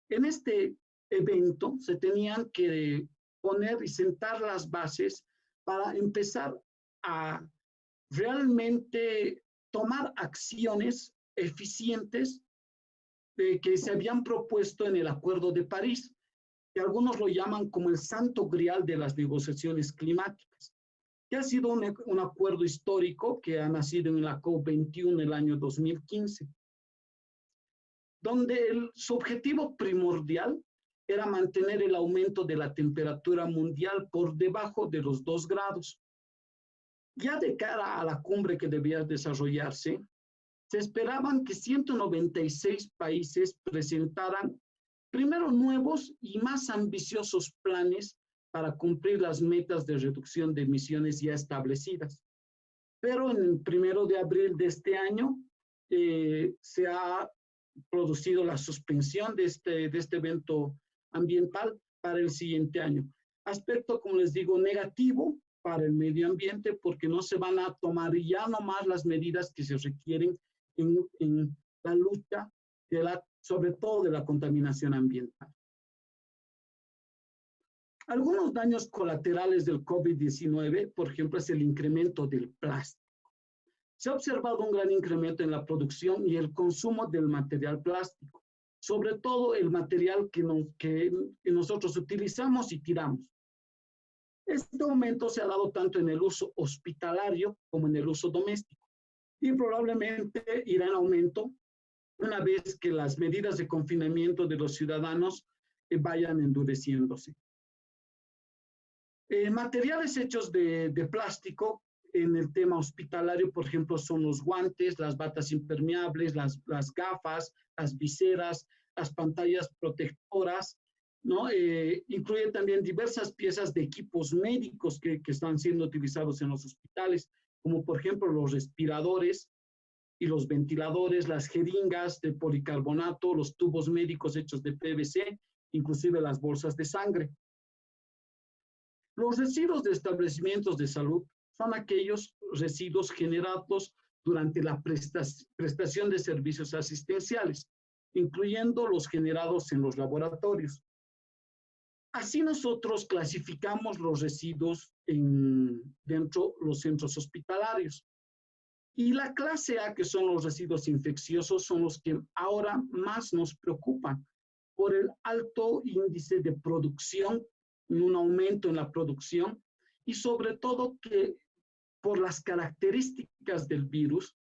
En este evento se tenían que poner y sentar las bases para empezar a realmente tomar acciones eficientes que se habían propuesto en el Acuerdo de París, que algunos lo llaman como el santo grial de las negociaciones climáticas, que ha sido un acuerdo histórico que ha nacido en la COP21 en el año 2015, donde su objetivo primordial era mantener el aumento de la temperatura mundial por debajo de los 2 grados. Ya de cara a la cumbre que debía desarrollarse, se esperaban que 196 países presentaran primero nuevos y más ambiciosos planes para cumplir las metas de reducción de emisiones ya establecidas. Pero en el 1 de abril de este año se ha producido la suspensión de este evento ambiental para el siguiente año. Aspecto, como les digo, negativo para el medio ambiente porque no se van a tomar ya nomás las medidas que se requieren en la lucha, sobre todo de la contaminación ambiental. Algunos daños colaterales del COVID-19, por ejemplo, es el incremento del plástico. Se ha observado un gran incremento en la producción y el consumo del material plástico, sobre todo el material que nosotros utilizamos y tiramos. Este aumento se ha dado tanto en el uso hospitalario como en el uso doméstico y probablemente irá en aumento una vez que las medidas de confinamiento de los ciudadanos vayan endureciéndose. Materiales hechos de plástico en el tema hospitalario, por ejemplo, son los guantes, las batas impermeables, las gafas, las viseras, las pantallas protectoras, ¿no? Incluye también diversas piezas de equipos médicos que están siendo utilizados en los hospitales, como por ejemplo los respiradores y los ventiladores, las jeringas de policarbonato, los tubos médicos hechos de PVC, inclusive las bolsas de sangre. Los residuos de establecimientos de salud son aquellos residuos generados durante la prestación de servicios asistenciales, incluyendo los generados en los laboratorios. Así nosotros clasificamos los residuos dentro de los centros hospitalarios. Y la clase A, que son los residuos infecciosos, son los que ahora más nos preocupan por el alto índice de producción, un aumento en la producción y sobre todo que por las características del virus,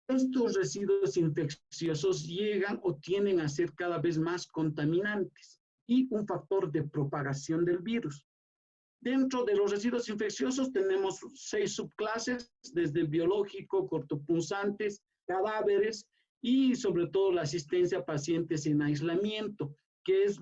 estos residuos infecciosos llegan o tienden a ser cada vez más contaminantes y un factor de propagación del virus. Dentro de los residuos infecciosos tenemos 6 subclases, desde el biológico, cortopunzantes, cadáveres y sobre todo la asistencia a pacientes en aislamiento, que es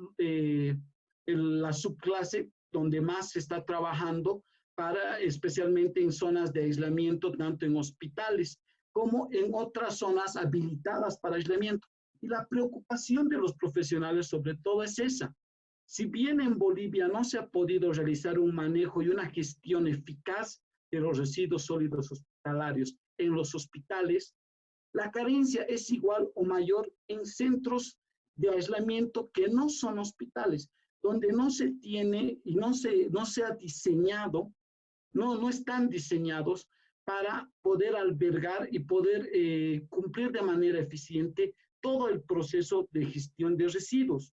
la subclase donde más se está trabajando para, especialmente en zonas de aislamiento, tanto en hospitales como en otras zonas habilitadas para aislamiento. Y la preocupación de los profesionales sobre todo es esa. Si bien en Bolivia no se ha podido realizar un manejo y una gestión eficaz de los residuos sólidos hospitalarios en los hospitales, la carencia es igual o mayor en centros de aislamiento que no son hospitales, donde no se tiene y no se ha diseñado, no están diseñados para poder albergar y poder cumplir de manera eficiente todo el proceso de gestión de residuos.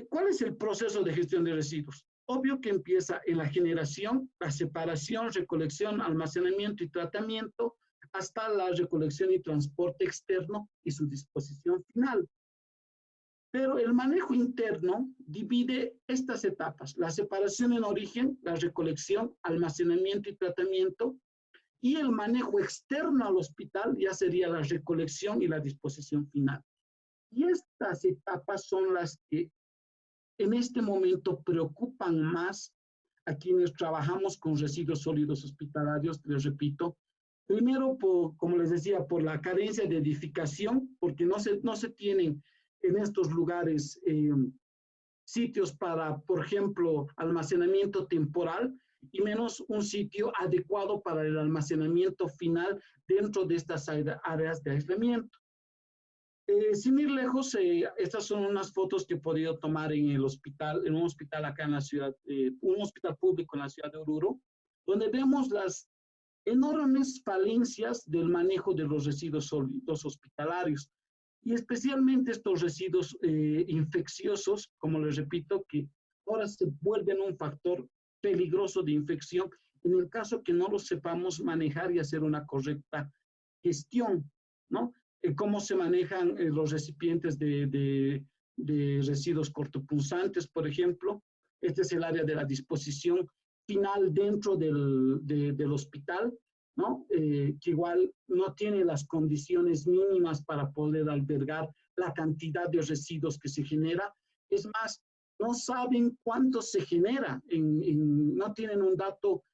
¿Cuál es el proceso de gestión de residuos? Obvio que empieza en la generación, la separación, recolección, almacenamiento y tratamiento, hasta la recolección y transporte externo y su disposición final. Pero el manejo interno divide estas etapas: la separación en origen, la recolección, almacenamiento y tratamiento, y el manejo externo al hospital ya sería la recolección y la disposición final. Y estas etapas son las que en este momento preocupan más a quienes trabajamos con residuos sólidos hospitalarios, les repito. Primero, como les decía, por la carencia de edificación, porque no se tienen en estos lugares sitios para, por ejemplo, almacenamiento temporal, y menos un sitio adecuado para el almacenamiento final dentro de estas áreas de aislamiento. Sin ir lejos, estas son unas fotos que he podido tomar en el hospital, en un hospital acá en la ciudad, un hospital público en la ciudad de Oruro, donde vemos las enormes falencias del manejo de los residuos sólidos hospitalarios, y especialmente estos residuos infecciosos, como les repito, que ahora se vuelven un factor peligroso de infección en el caso que no los sepamos manejar y hacer una correcta gestión, ¿no? Cómo se manejan los recipientes de residuos cortopunzantes, por ejemplo. Este es el área de la disposición final dentro del hospital, ¿no? Que igual no tiene las condiciones mínimas para poder albergar la cantidad de residuos que se genera. Es más, no saben cuánto se genera, no tienen un dato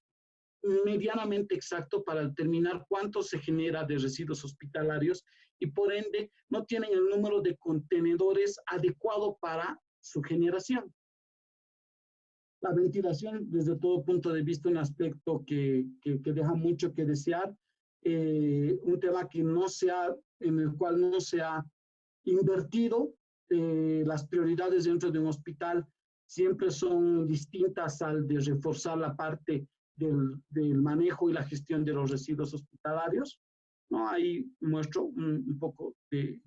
medianamente exacto para determinar cuánto se genera de residuos hospitalarios, y por ende no tienen el número de contenedores adecuado para su generación. La ventilación, desde todo punto de vista, un aspecto que deja mucho que desear, un tema en el cual no se ha invertido. Las prioridades dentro de un hospital siempre son distintas al de reforzar la parte del manejo y la gestión de los residuos hospitalarios, ¿no? Ahí muestro un poco de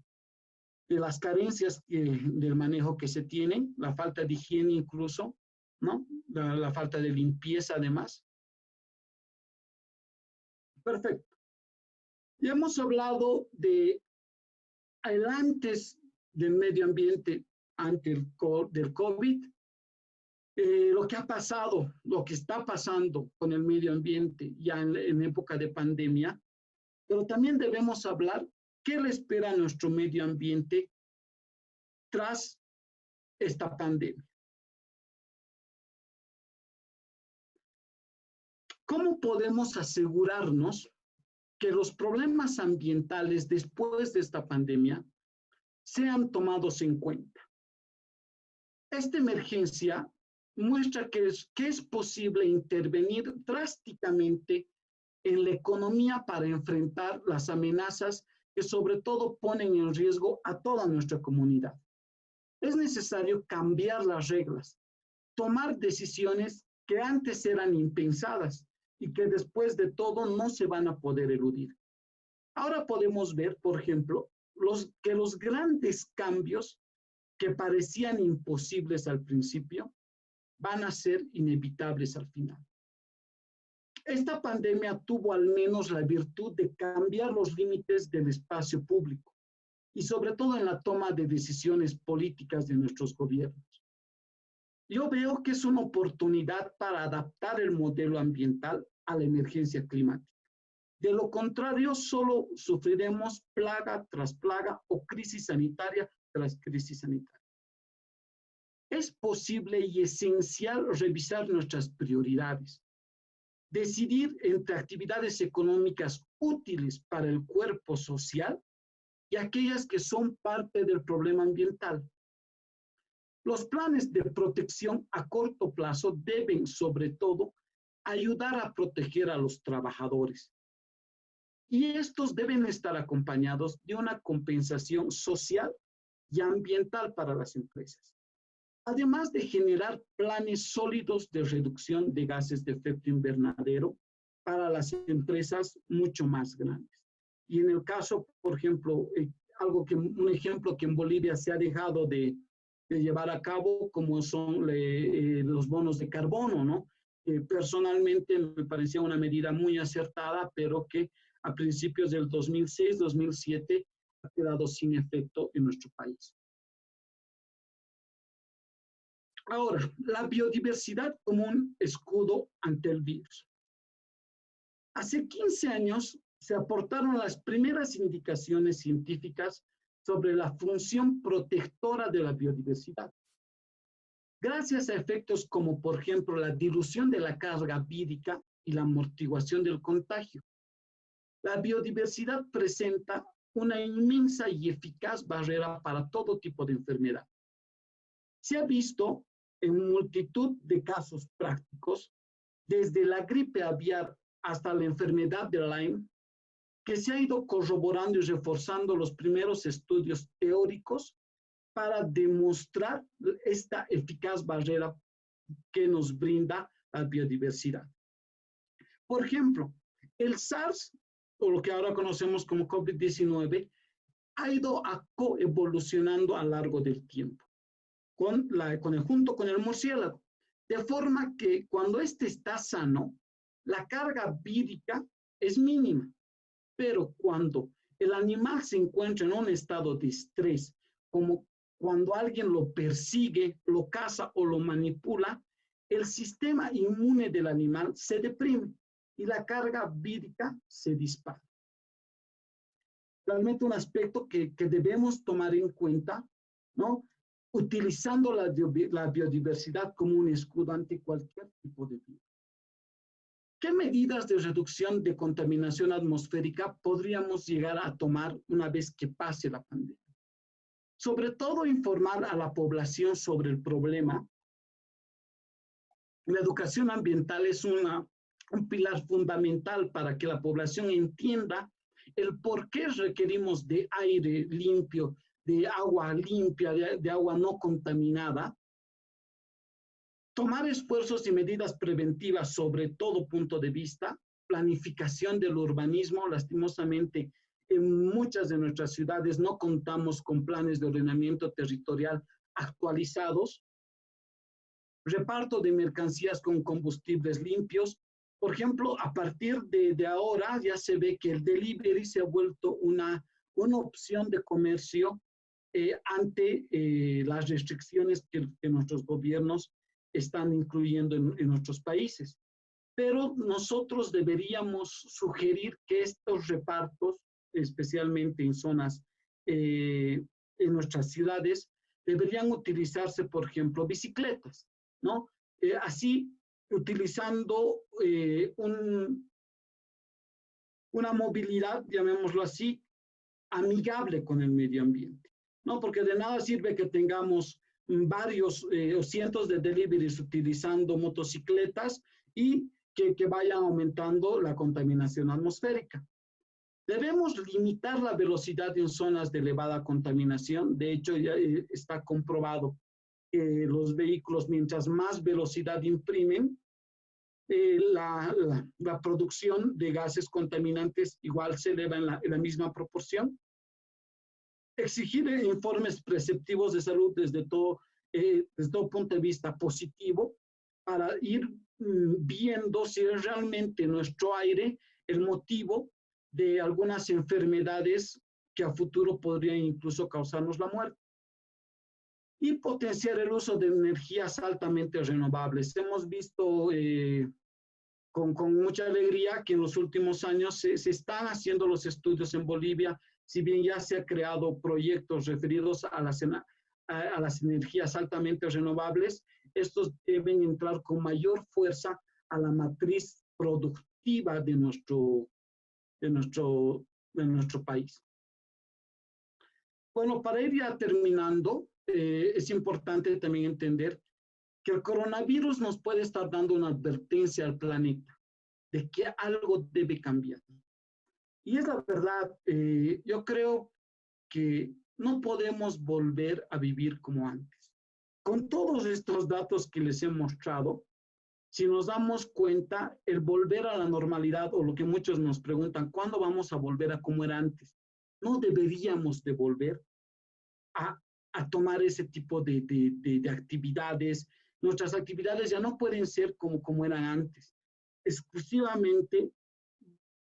las carencias del manejo que se tienen, la falta de higiene incluso, ¿no? La falta de limpieza además. Perfecto. Ya hemos hablado del antes del medio ambiente, antes del COVID, lo que ha pasado, lo que está pasando con el medio ambiente ya en época de pandemia, pero también debemos hablar qué le espera a nuestro medio ambiente tras esta pandemia. ¿Cómo podemos asegurarnos que los problemas ambientales después de esta pandemia sean tomados en cuenta? Esta emergencia muestra que es posible intervenir drásticamente en la economía para enfrentar las amenazas que sobre todo ponen en riesgo a toda nuestra comunidad. Es necesario cambiar las reglas, tomar decisiones que antes eran impensadas y que después de todo no se van a poder eludir. Ahora podemos ver, por ejemplo, que los grandes cambios que parecían imposibles al principio van a ser inevitables al final. Esta pandemia tuvo al menos la virtud de cambiar los límites del espacio público y sobre todo en la toma de decisiones políticas de nuestros gobiernos. Yo veo que es una oportunidad para adaptar el modelo ambiental a la emergencia climática. De lo contrario, solo sufriremos plaga tras plaga o crisis sanitaria tras crisis sanitaria. Es posible y esencial revisar nuestras prioridades, decidir entre actividades económicas útiles para el cuerpo social y aquellas que son parte del problema ambiental. Los planes de protección a corto plazo deben, sobre todo, ayudar a proteger a los trabajadores. Y estos deben estar acompañados de una compensación social y ambiental para las empresas, además de generar planes sólidos de reducción de gases de efecto invernadero para las empresas mucho más grandes. Y en el caso, por ejemplo, un ejemplo que en Bolivia se ha dejado de llevar a cabo, como son los bonos de carbono, ¿no? Personalmente me parecía una medida muy acertada, pero que a principios del 2006-2007 ha quedado sin efecto en nuestro país. Ahora, la biodiversidad como un escudo ante el virus. Hace 15 años se aportaron las primeras indicaciones científicas sobre la función protectora de la biodiversidad. Gracias a efectos como, por ejemplo, la dilución de la carga vírica y la amortiguación del contagio, la biodiversidad presenta una inmensa y eficaz barrera para todo tipo de enfermedad. Se ha visto en multitud de casos prácticos, desde la gripe aviar hasta la enfermedad de Lyme, que se ha ido corroborando y reforzando los primeros estudios teóricos para demostrar esta eficaz barrera que nos brinda la biodiversidad. Por ejemplo, el SARS, o lo que ahora conocemos como COVID-19, ha ido coevolucionando a lo largo del tiempo, junto con el murciélago, de forma que cuando este está sano, la carga vírica es mínima, pero cuando el animal se encuentra en un estado de estrés, como cuando alguien lo persigue, lo caza o lo manipula, el sistema inmune del animal se deprime y la carga vírica se dispara. Realmente un aspecto que debemos tomar en cuenta, ¿no? Utilizando la biodiversidad como un escudo ante cualquier tipo de virus. ¿Qué medidas de reducción de contaminación atmosférica podríamos llegar a tomar una vez que pase la pandemia? Sobre todo, informar a la población sobre el problema. La educación ambiental es un pilar fundamental para que la población entienda el por qué requerimos de aire limpio, de agua limpia, de agua no contaminada. Tomar esfuerzos y medidas preventivas sobre todo punto de vista, planificación del urbanismo. Lastimosamente, en muchas de nuestras ciudades no contamos con planes de ordenamiento territorial actualizados. Reparto de mercancías con combustibles limpios. Por ejemplo, a partir de ahora ya se ve que el delivery se ha vuelto una opción de comercio ante las restricciones que nuestros gobiernos están incluyendo en nuestros países. Pero nosotros deberíamos sugerir que estos repartos, especialmente en zonas, en nuestras ciudades, deberían utilizarse, por ejemplo, bicicletas, ¿no? Así, utilizando una movilidad, llamémoslo así, amigable con el medio ambiente, ¿no? Porque de nada sirve que tengamos varios o cientos de deliveries utilizando motocicletas y que vayan aumentando la contaminación atmosférica. Debemos limitar la velocidad en zonas de elevada contaminación. De hecho, ya está comprobado que los vehículos, mientras más velocidad imprimen, la producción de gases contaminantes igual se eleva en la misma proporción. Exigir informes preceptivos de salud desde todo punto de vista positivo para ir viendo si es realmente nuestro aire el motivo de algunas enfermedades que a futuro podrían incluso causarnos la muerte. Y potenciar el uso de energías altamente renovables. Hemos visto con mucha alegría que en los últimos años se están haciendo los estudios en Bolivia, si bien ya se han creado proyectos referidos a las energías altamente renovables, estos deben entrar con mayor fuerza a la matriz productiva de nuestro país. Bueno, para ir ya terminando, es importante también entender que el coronavirus nos puede estar dando una advertencia al planeta de que algo debe cambiar. Y es la verdad, yo creo que no podemos volver a vivir como antes. Con todos estos datos que les he mostrado, si nos damos cuenta, el volver a la normalidad, o lo que muchos nos preguntan, ¿cuándo vamos a volver a como era antes? No deberíamos de volver a tomar ese tipo de actividades. Nuestras actividades ya no pueden ser como eran antes, exclusivamente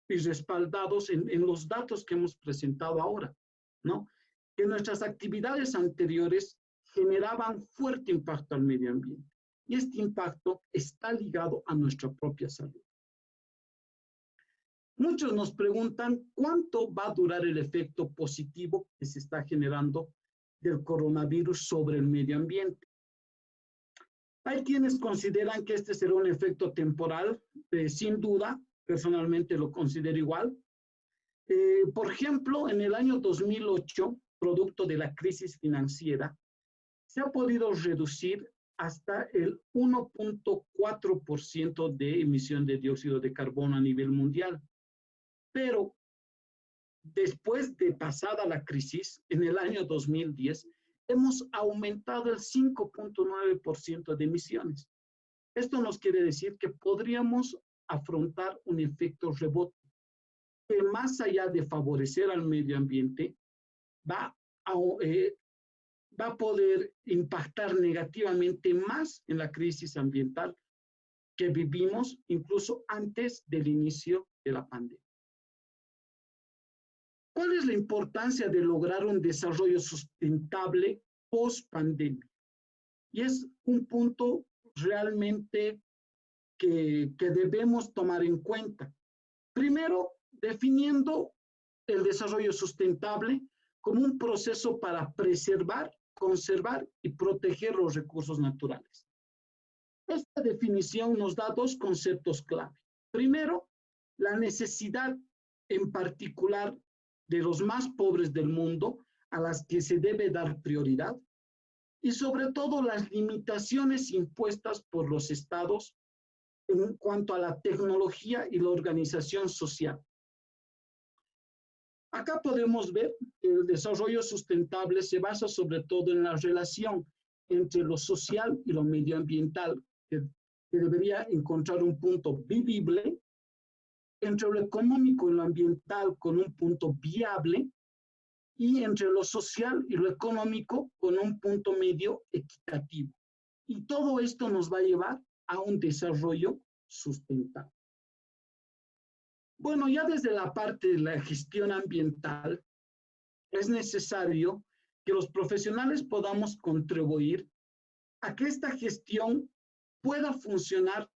y respaldados en los datos que hemos presentado ahora, ¿no? Que nuestras actividades anteriores generaban fuerte impacto al medio ambiente. Y este impacto está ligado a nuestra propia salud. Muchos nos preguntan cuánto va a durar el efecto positivo que se está generando del coronavirus sobre el medio ambiente. Hay quienes consideran que este será un efecto temporal, sin duda, personalmente lo considero igual. Por ejemplo, en el año 2008, producto de la crisis financiera, se ha podido reducir hasta el 1.4% de emisión de dióxido de carbono a nivel mundial. Pero después de pasada la crisis, en el año 2010, hemos aumentado el 5.9% de emisiones. Esto nos quiere decir que podríamos afrontar un efecto rebote, que más allá de favorecer al medio ambiente, va a poder impactar negativamente más en la crisis ambiental que vivimos incluso antes del inicio de la pandemia. ¿Cuál es la importancia de lograr un desarrollo sustentable post-pandemia? Y es un punto realmente que debemos tomar en cuenta. Primero, definiendo el desarrollo sustentable como un proceso para preservar, conservar y proteger los recursos naturales. Esta definición nos da dos conceptos clave. Primero, la necesidad en particular de los más pobres del mundo a las que se debe dar prioridad y sobre todo las limitaciones impuestas por los estados en cuanto a la tecnología y la organización social. Acá podemos ver que el desarrollo sustentable se basa sobre todo en la relación entre lo social y lo medioambiental, que debería encontrar un punto vivible, entre lo económico y lo ambiental con un punto viable, y entre lo social y lo económico con un punto medio equitativo. Y todo esto nos va a llevar a un desarrollo sustentable. Bueno, ya desde la parte de la gestión ambiental, es necesario que los profesionales podamos contribuir a que esta gestión pueda funcionar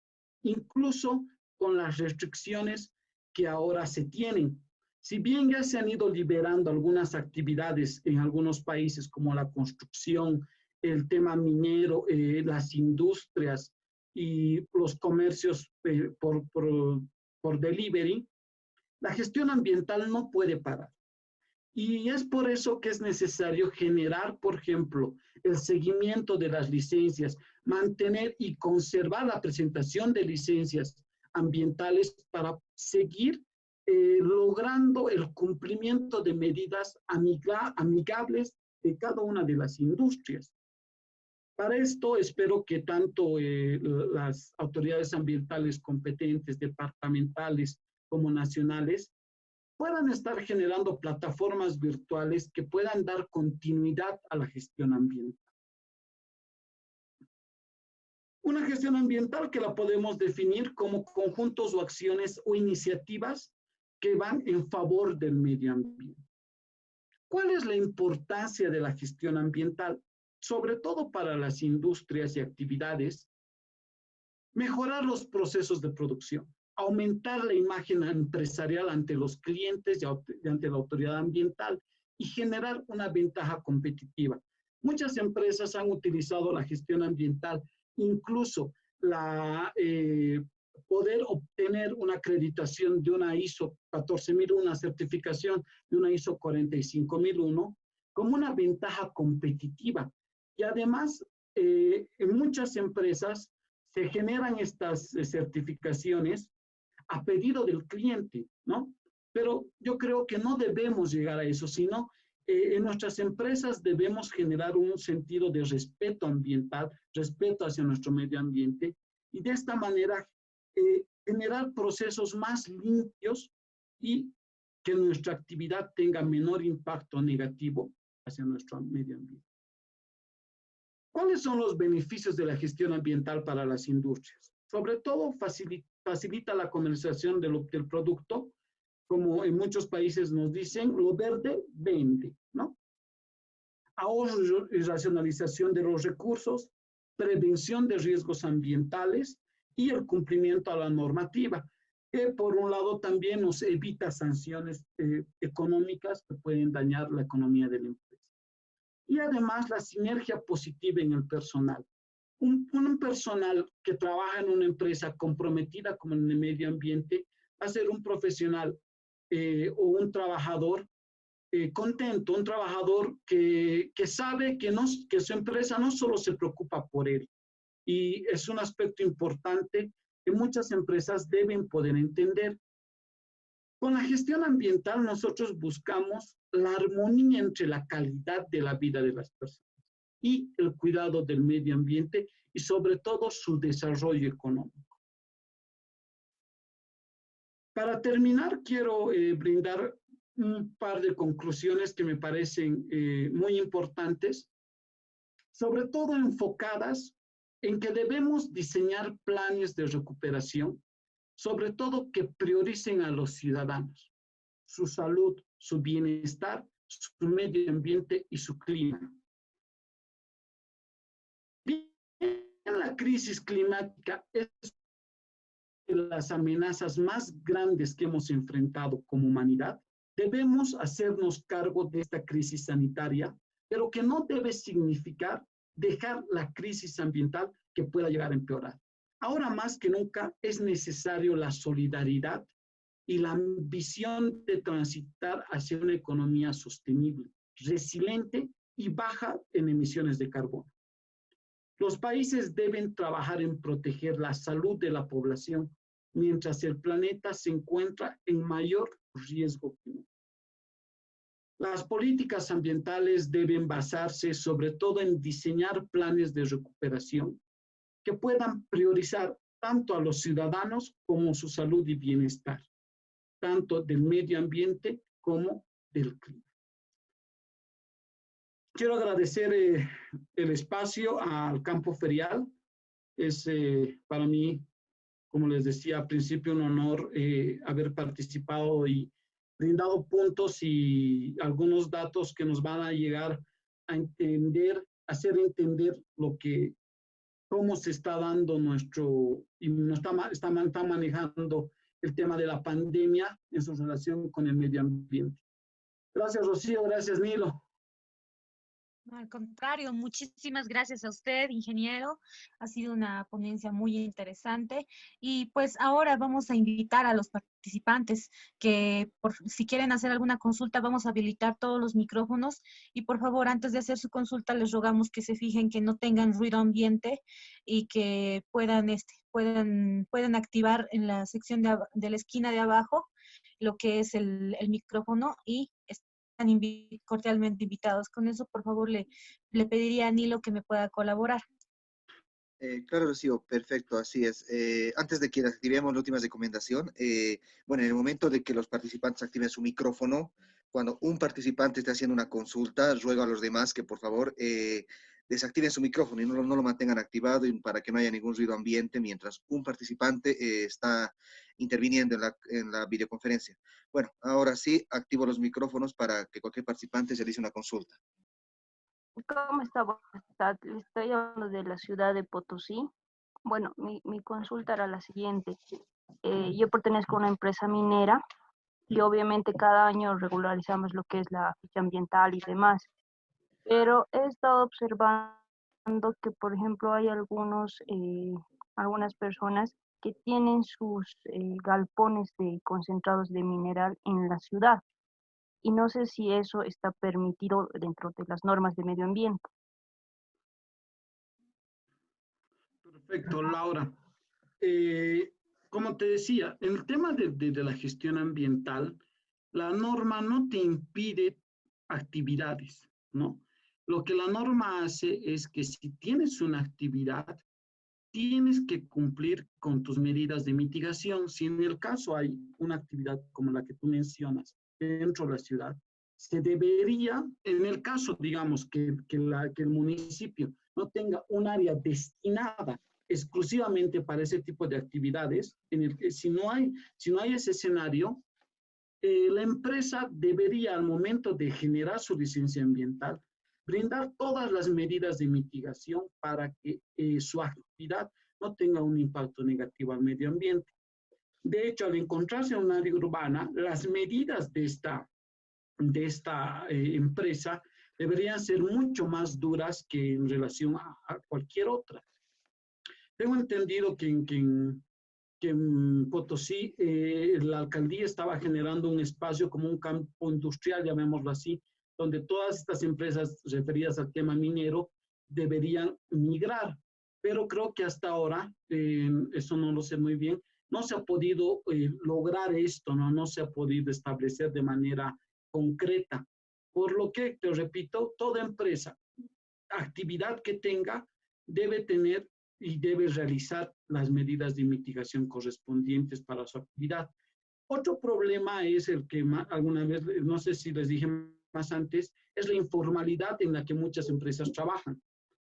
incluso con las restricciones que ahora se tienen. Si bien ya se han ido liberando algunas actividades en algunos países como la construcción, el tema minero, las industrias y los comercios por delivery, la gestión ambiental no puede parar. Y es por eso que es necesario generar, por ejemplo, el seguimiento de las licencias, mantener y conservar la presentación de licencias ambientales para seguir logrando el cumplimiento de medidas amigables de cada una de las industrias. Para esto espero que tanto las autoridades ambientales competentes, departamentales como nacionales, puedan estar generando plataformas virtuales que puedan dar continuidad a la gestión ambiental. Una gestión ambiental que la podemos definir como conjuntos o acciones o iniciativas que van en favor del medio ambiente. ¿Cuál es la importancia de la gestión ambiental? Sobre todo para las industrias y actividades, mejorar los procesos de producción, aumentar la imagen empresarial ante los clientes y ante la autoridad ambiental y generar una ventaja competitiva. Muchas empresas han utilizado la gestión ambiental, incluso poder obtener una acreditación de una ISO 14001, una certificación de una ISO 45001, como una ventaja competitiva. Y además, en muchas empresas se generan estas certificaciones a pedido del cliente, ¿no? Pero yo creo que no debemos llegar a eso, sino en nuestras empresas debemos generar un sentido de respeto ambiental, respeto hacia nuestro medio ambiente, y de esta manera generar procesos más limpios y que nuestra actividad tenga menor impacto negativo hacia nuestro medio ambiente. ¿Cuáles son los beneficios de la gestión ambiental para las industrias? Sobre todo facilita la comercialización del producto, como en muchos países nos dicen, lo verde vende, ¿no? Ahorro y racionalización de los recursos, prevención de riesgos ambientales y el cumplimiento a la normativa, que por un lado también nos evita sanciones económicas que pueden dañar la economía de la empresa. Y además la sinergia positiva en el personal. Un personal que trabaja en una empresa comprometida con el medio ambiente va a ser un profesional o un trabajador contento, un trabajador que sabe que su empresa no solo se preocupa por él. Y es un aspecto importante que muchas empresas deben poder entender. Con la gestión ambiental nosotros buscamos la armonía entre la calidad de la vida de las personas y el cuidado del medio ambiente y sobre todo su desarrollo económico. Para terminar, quiero brindar un par de conclusiones que me parecen muy importantes, sobre todo enfocadas en que debemos diseñar planes de recuperación, sobre todo que prioricen a los ciudadanos, su salud, su bienestar, su medio ambiente y su clima. Bien, la crisis climática es de las amenazas más grandes que hemos enfrentado como humanidad. Debemos hacernos cargo de esta crisis sanitaria, pero que no debe significar dejar la crisis ambiental que pueda llegar a empeorar. Ahora más que nunca es necesario la solidaridad y la ambición de transitar hacia una economía sostenible, resiliente y baja en emisiones de carbono. Los países deben trabajar en proteger la salud de la población mientras el planeta se encuentra en mayor riesgo climático. Las políticas ambientales deben basarse sobre todo en diseñar planes de recuperación que puedan priorizar tanto a los ciudadanos como su salud y bienestar, tanto del medio ambiente como del clima. Quiero agradecer el espacio al campo ferial. Es para mí, como les decía al principio, un honor haber participado y brindado puntos y algunos datos que nos van a llegar a entender, hacer entender cómo se está dando está manejando el tema de la pandemia en su relación con el medio ambiente. Gracias, Rocío. Gracias, Nilo. Al contrario, muchísimas gracias a usted, ingeniero. Ha sido una ponencia muy interesante. Y pues ahora vamos a invitar a los participantes que si quieren hacer alguna consulta, vamos a habilitar todos los micrófonos. Y por favor, antes de hacer su consulta, les rogamos que se fijen que no tengan ruido ambiente y que puedan activar en la sección de la esquina de abajo lo que es el micrófono y están cordialmente invitados. Con eso, por favor, le pediría a Nilo que me pueda colaborar. Claro, Rocío, perfecto, así es. Antes de que activemos la última recomendación, bueno, en el momento de que los participantes activen su micrófono, cuando un participante esté haciendo una consulta, ruego a los demás que por favor desactiven su micrófono y no lo mantengan activado y para que no haya ningún ruido ambiente mientras un participante está interviniendo en la videoconferencia. Bueno, ahora sí, activo los micrófonos para que cualquier participante realice una consulta. ¿Cómo está? Buenas tardes. Le estoy hablando de la ciudad de Potosí. Bueno, mi consulta era la siguiente. Yo pertenezco a una empresa minera y obviamente cada año regularizamos lo que es la ficha ambiental y demás. Pero he estado observando que, por ejemplo, hay algunas personas que tienen sus galpones de concentrados de mineral en la ciudad. Y no sé si eso está permitido dentro de las normas de medio ambiente. Perfecto, Laura. Como te decía, en el tema de la gestión ambiental, la norma no te impide actividades, ¿no? Lo que la norma hace es que si tienes una actividad, tienes que cumplir con tus medidas de mitigación. Si en el caso hay una actividad como la que tú mencionas dentro de la ciudad, se debería, en el caso, digamos, que el municipio no tenga un área destinada exclusivamente para ese tipo de actividades, en el que si no hay ese escenario, la empresa debería, al momento de generar su licencia ambiental, brindar todas las medidas de mitigación para que su actividad no tenga un impacto negativo al medio ambiente. De hecho, al encontrarse en un área urbana, las medidas de esta empresa deberían ser mucho más duras que en relación a cualquier otra. Tengo entendido que en Potosí la alcaldía estaba generando un espacio como un campo industrial, llamémoslo así, donde todas estas empresas referidas al tema minero deberían migrar. Pero creo que hasta ahora, eso no lo sé muy bien, no se ha podido lograr esto, no se ha podido establecer de manera concreta. Por lo que, te repito, toda empresa, actividad que tenga, debe tener y debe realizar las medidas de mitigación correspondientes para su actividad. Otro problema es el que alguna vez, no sé si les dije más antes, es la informalidad en la que muchas empresas trabajan.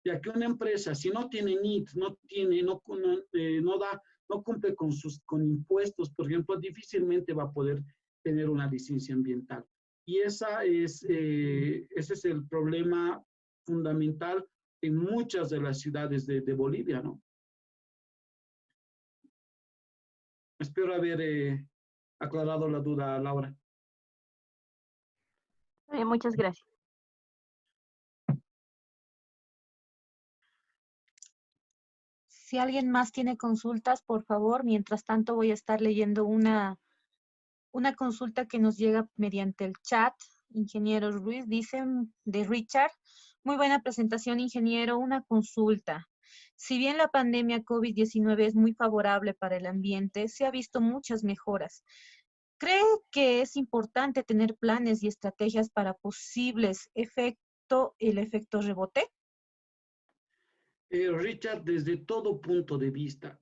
Ya que una empresa, si no tiene NIT, no cumple con impuestos, por ejemplo, difícilmente va a poder tener una licencia ambiental. Y ese es el problema fundamental en muchas de las ciudades de Bolivia, ¿no? Espero haber aclarado la duda, Laura. Muchas gracias. Si alguien más tiene consultas, por favor, mientras tanto voy a estar leyendo una consulta que nos llega mediante el chat. Ingeniero Ruiz, dicen de Richard. Muy buena presentación, ingeniero. Una consulta. Si bien la pandemia COVID-19 es muy favorable para el ambiente, se ha visto muchas mejoras. ¿Cree que es importante tener planes y estrategias para posibles el efecto rebote? Richard, desde todo punto de vista,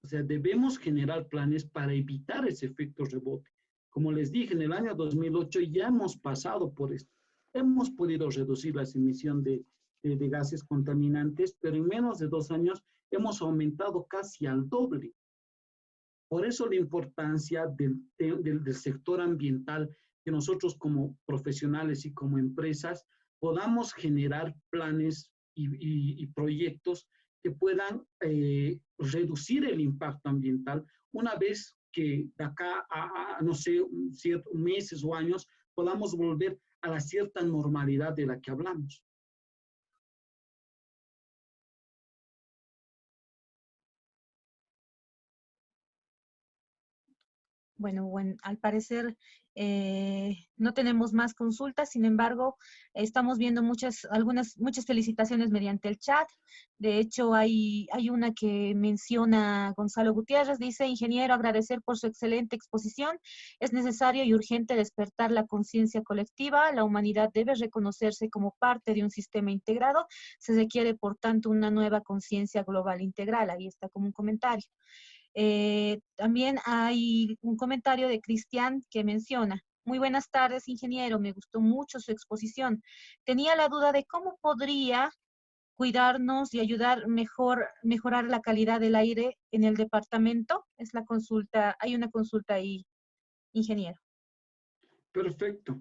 o sea, debemos generar planes para evitar ese efecto rebote. Como les dije, en el año 2008 ya hemos pasado por esto. Hemos podido reducir las emisiones de gases contaminantes, pero en menos de 2 años hemos aumentado casi al doble. Por eso la importancia del sector ambiental, que nosotros como profesionales y como empresas podamos generar planes y proyectos que puedan reducir el impacto ambiental una vez que de acá a no sé, ciertos meses o años podamos volver a la cierta normalidad de la que hablamos. Bueno, al parecer no tenemos más consultas, sin embargo, estamos viendo muchas felicitaciones mediante el chat. De hecho, hay una que menciona Gonzalo Gutiérrez, dice, ingeniero, agradecer por su excelente exposición. Es necesario y urgente despertar la conciencia colectiva. La humanidad debe reconocerse como parte de un sistema integrado. Se requiere, por tanto, una nueva conciencia global integral. Ahí está como un comentario. También hay un comentario de Cristian que menciona, Muy buenas tardes, ingeniero. Me gustó mucho su exposición. Tenía la duda de cómo podría cuidarnos y ayudar mejorar la calidad del aire en el departamento. Es la consulta, hay una consulta ahí, ingeniero. Perfecto.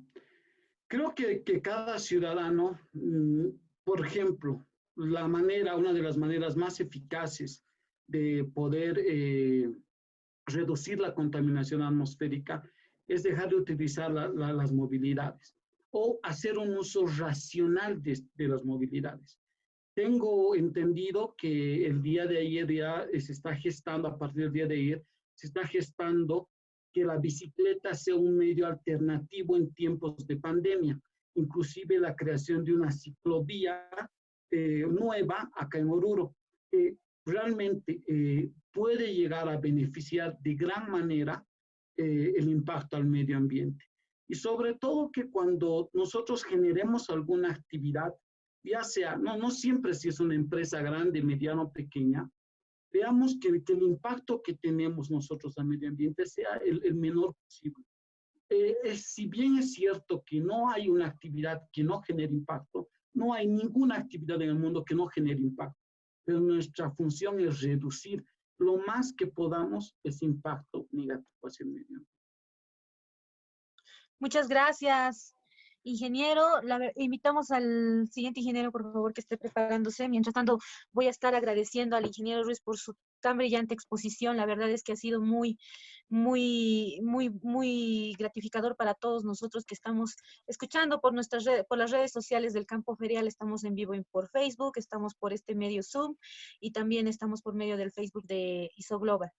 Creo que cada ciudadano, por ejemplo, una de las maneras más eficaces de poder reducir la contaminación atmosférica es dejar de utilizar las movilidades o hacer un uso racional de las movilidades. Tengo entendido que el día de ayer ya se está gestando, a partir del día de ayer, se está gestando que la bicicleta sea un medio alternativo en tiempos de pandemia, inclusive la creación de una ciclovía nueva acá en Oruro, que realmente puede llegar a beneficiar de gran manera el impacto al medio ambiente. Y sobre todo que cuando nosotros generemos alguna actividad, ya sea, no siempre si es una empresa grande, mediana o pequeña, veamos que el impacto que tenemos nosotros al medio ambiente sea el menor posible. Si bien es cierto que no hay una actividad que no genere impacto, no hay ninguna actividad en el mundo que no genere impacto, pero nuestra función es reducir lo más que podamos ese impacto negativo hacia el medio ambiente. Muchas gracias, ingeniero. Invitamos al siguiente ingeniero, por favor, que esté preparándose. Mientras tanto, voy a estar agradeciendo al ingeniero Ruiz por su tan brillante exposición. La verdad es que ha sido muy gratificador para todos nosotros que estamos escuchando por por las redes sociales del Campo Ferial. Estamos en vivo por Facebook, estamos por este medio Zoom y también estamos por medio del Facebook de ISO Global.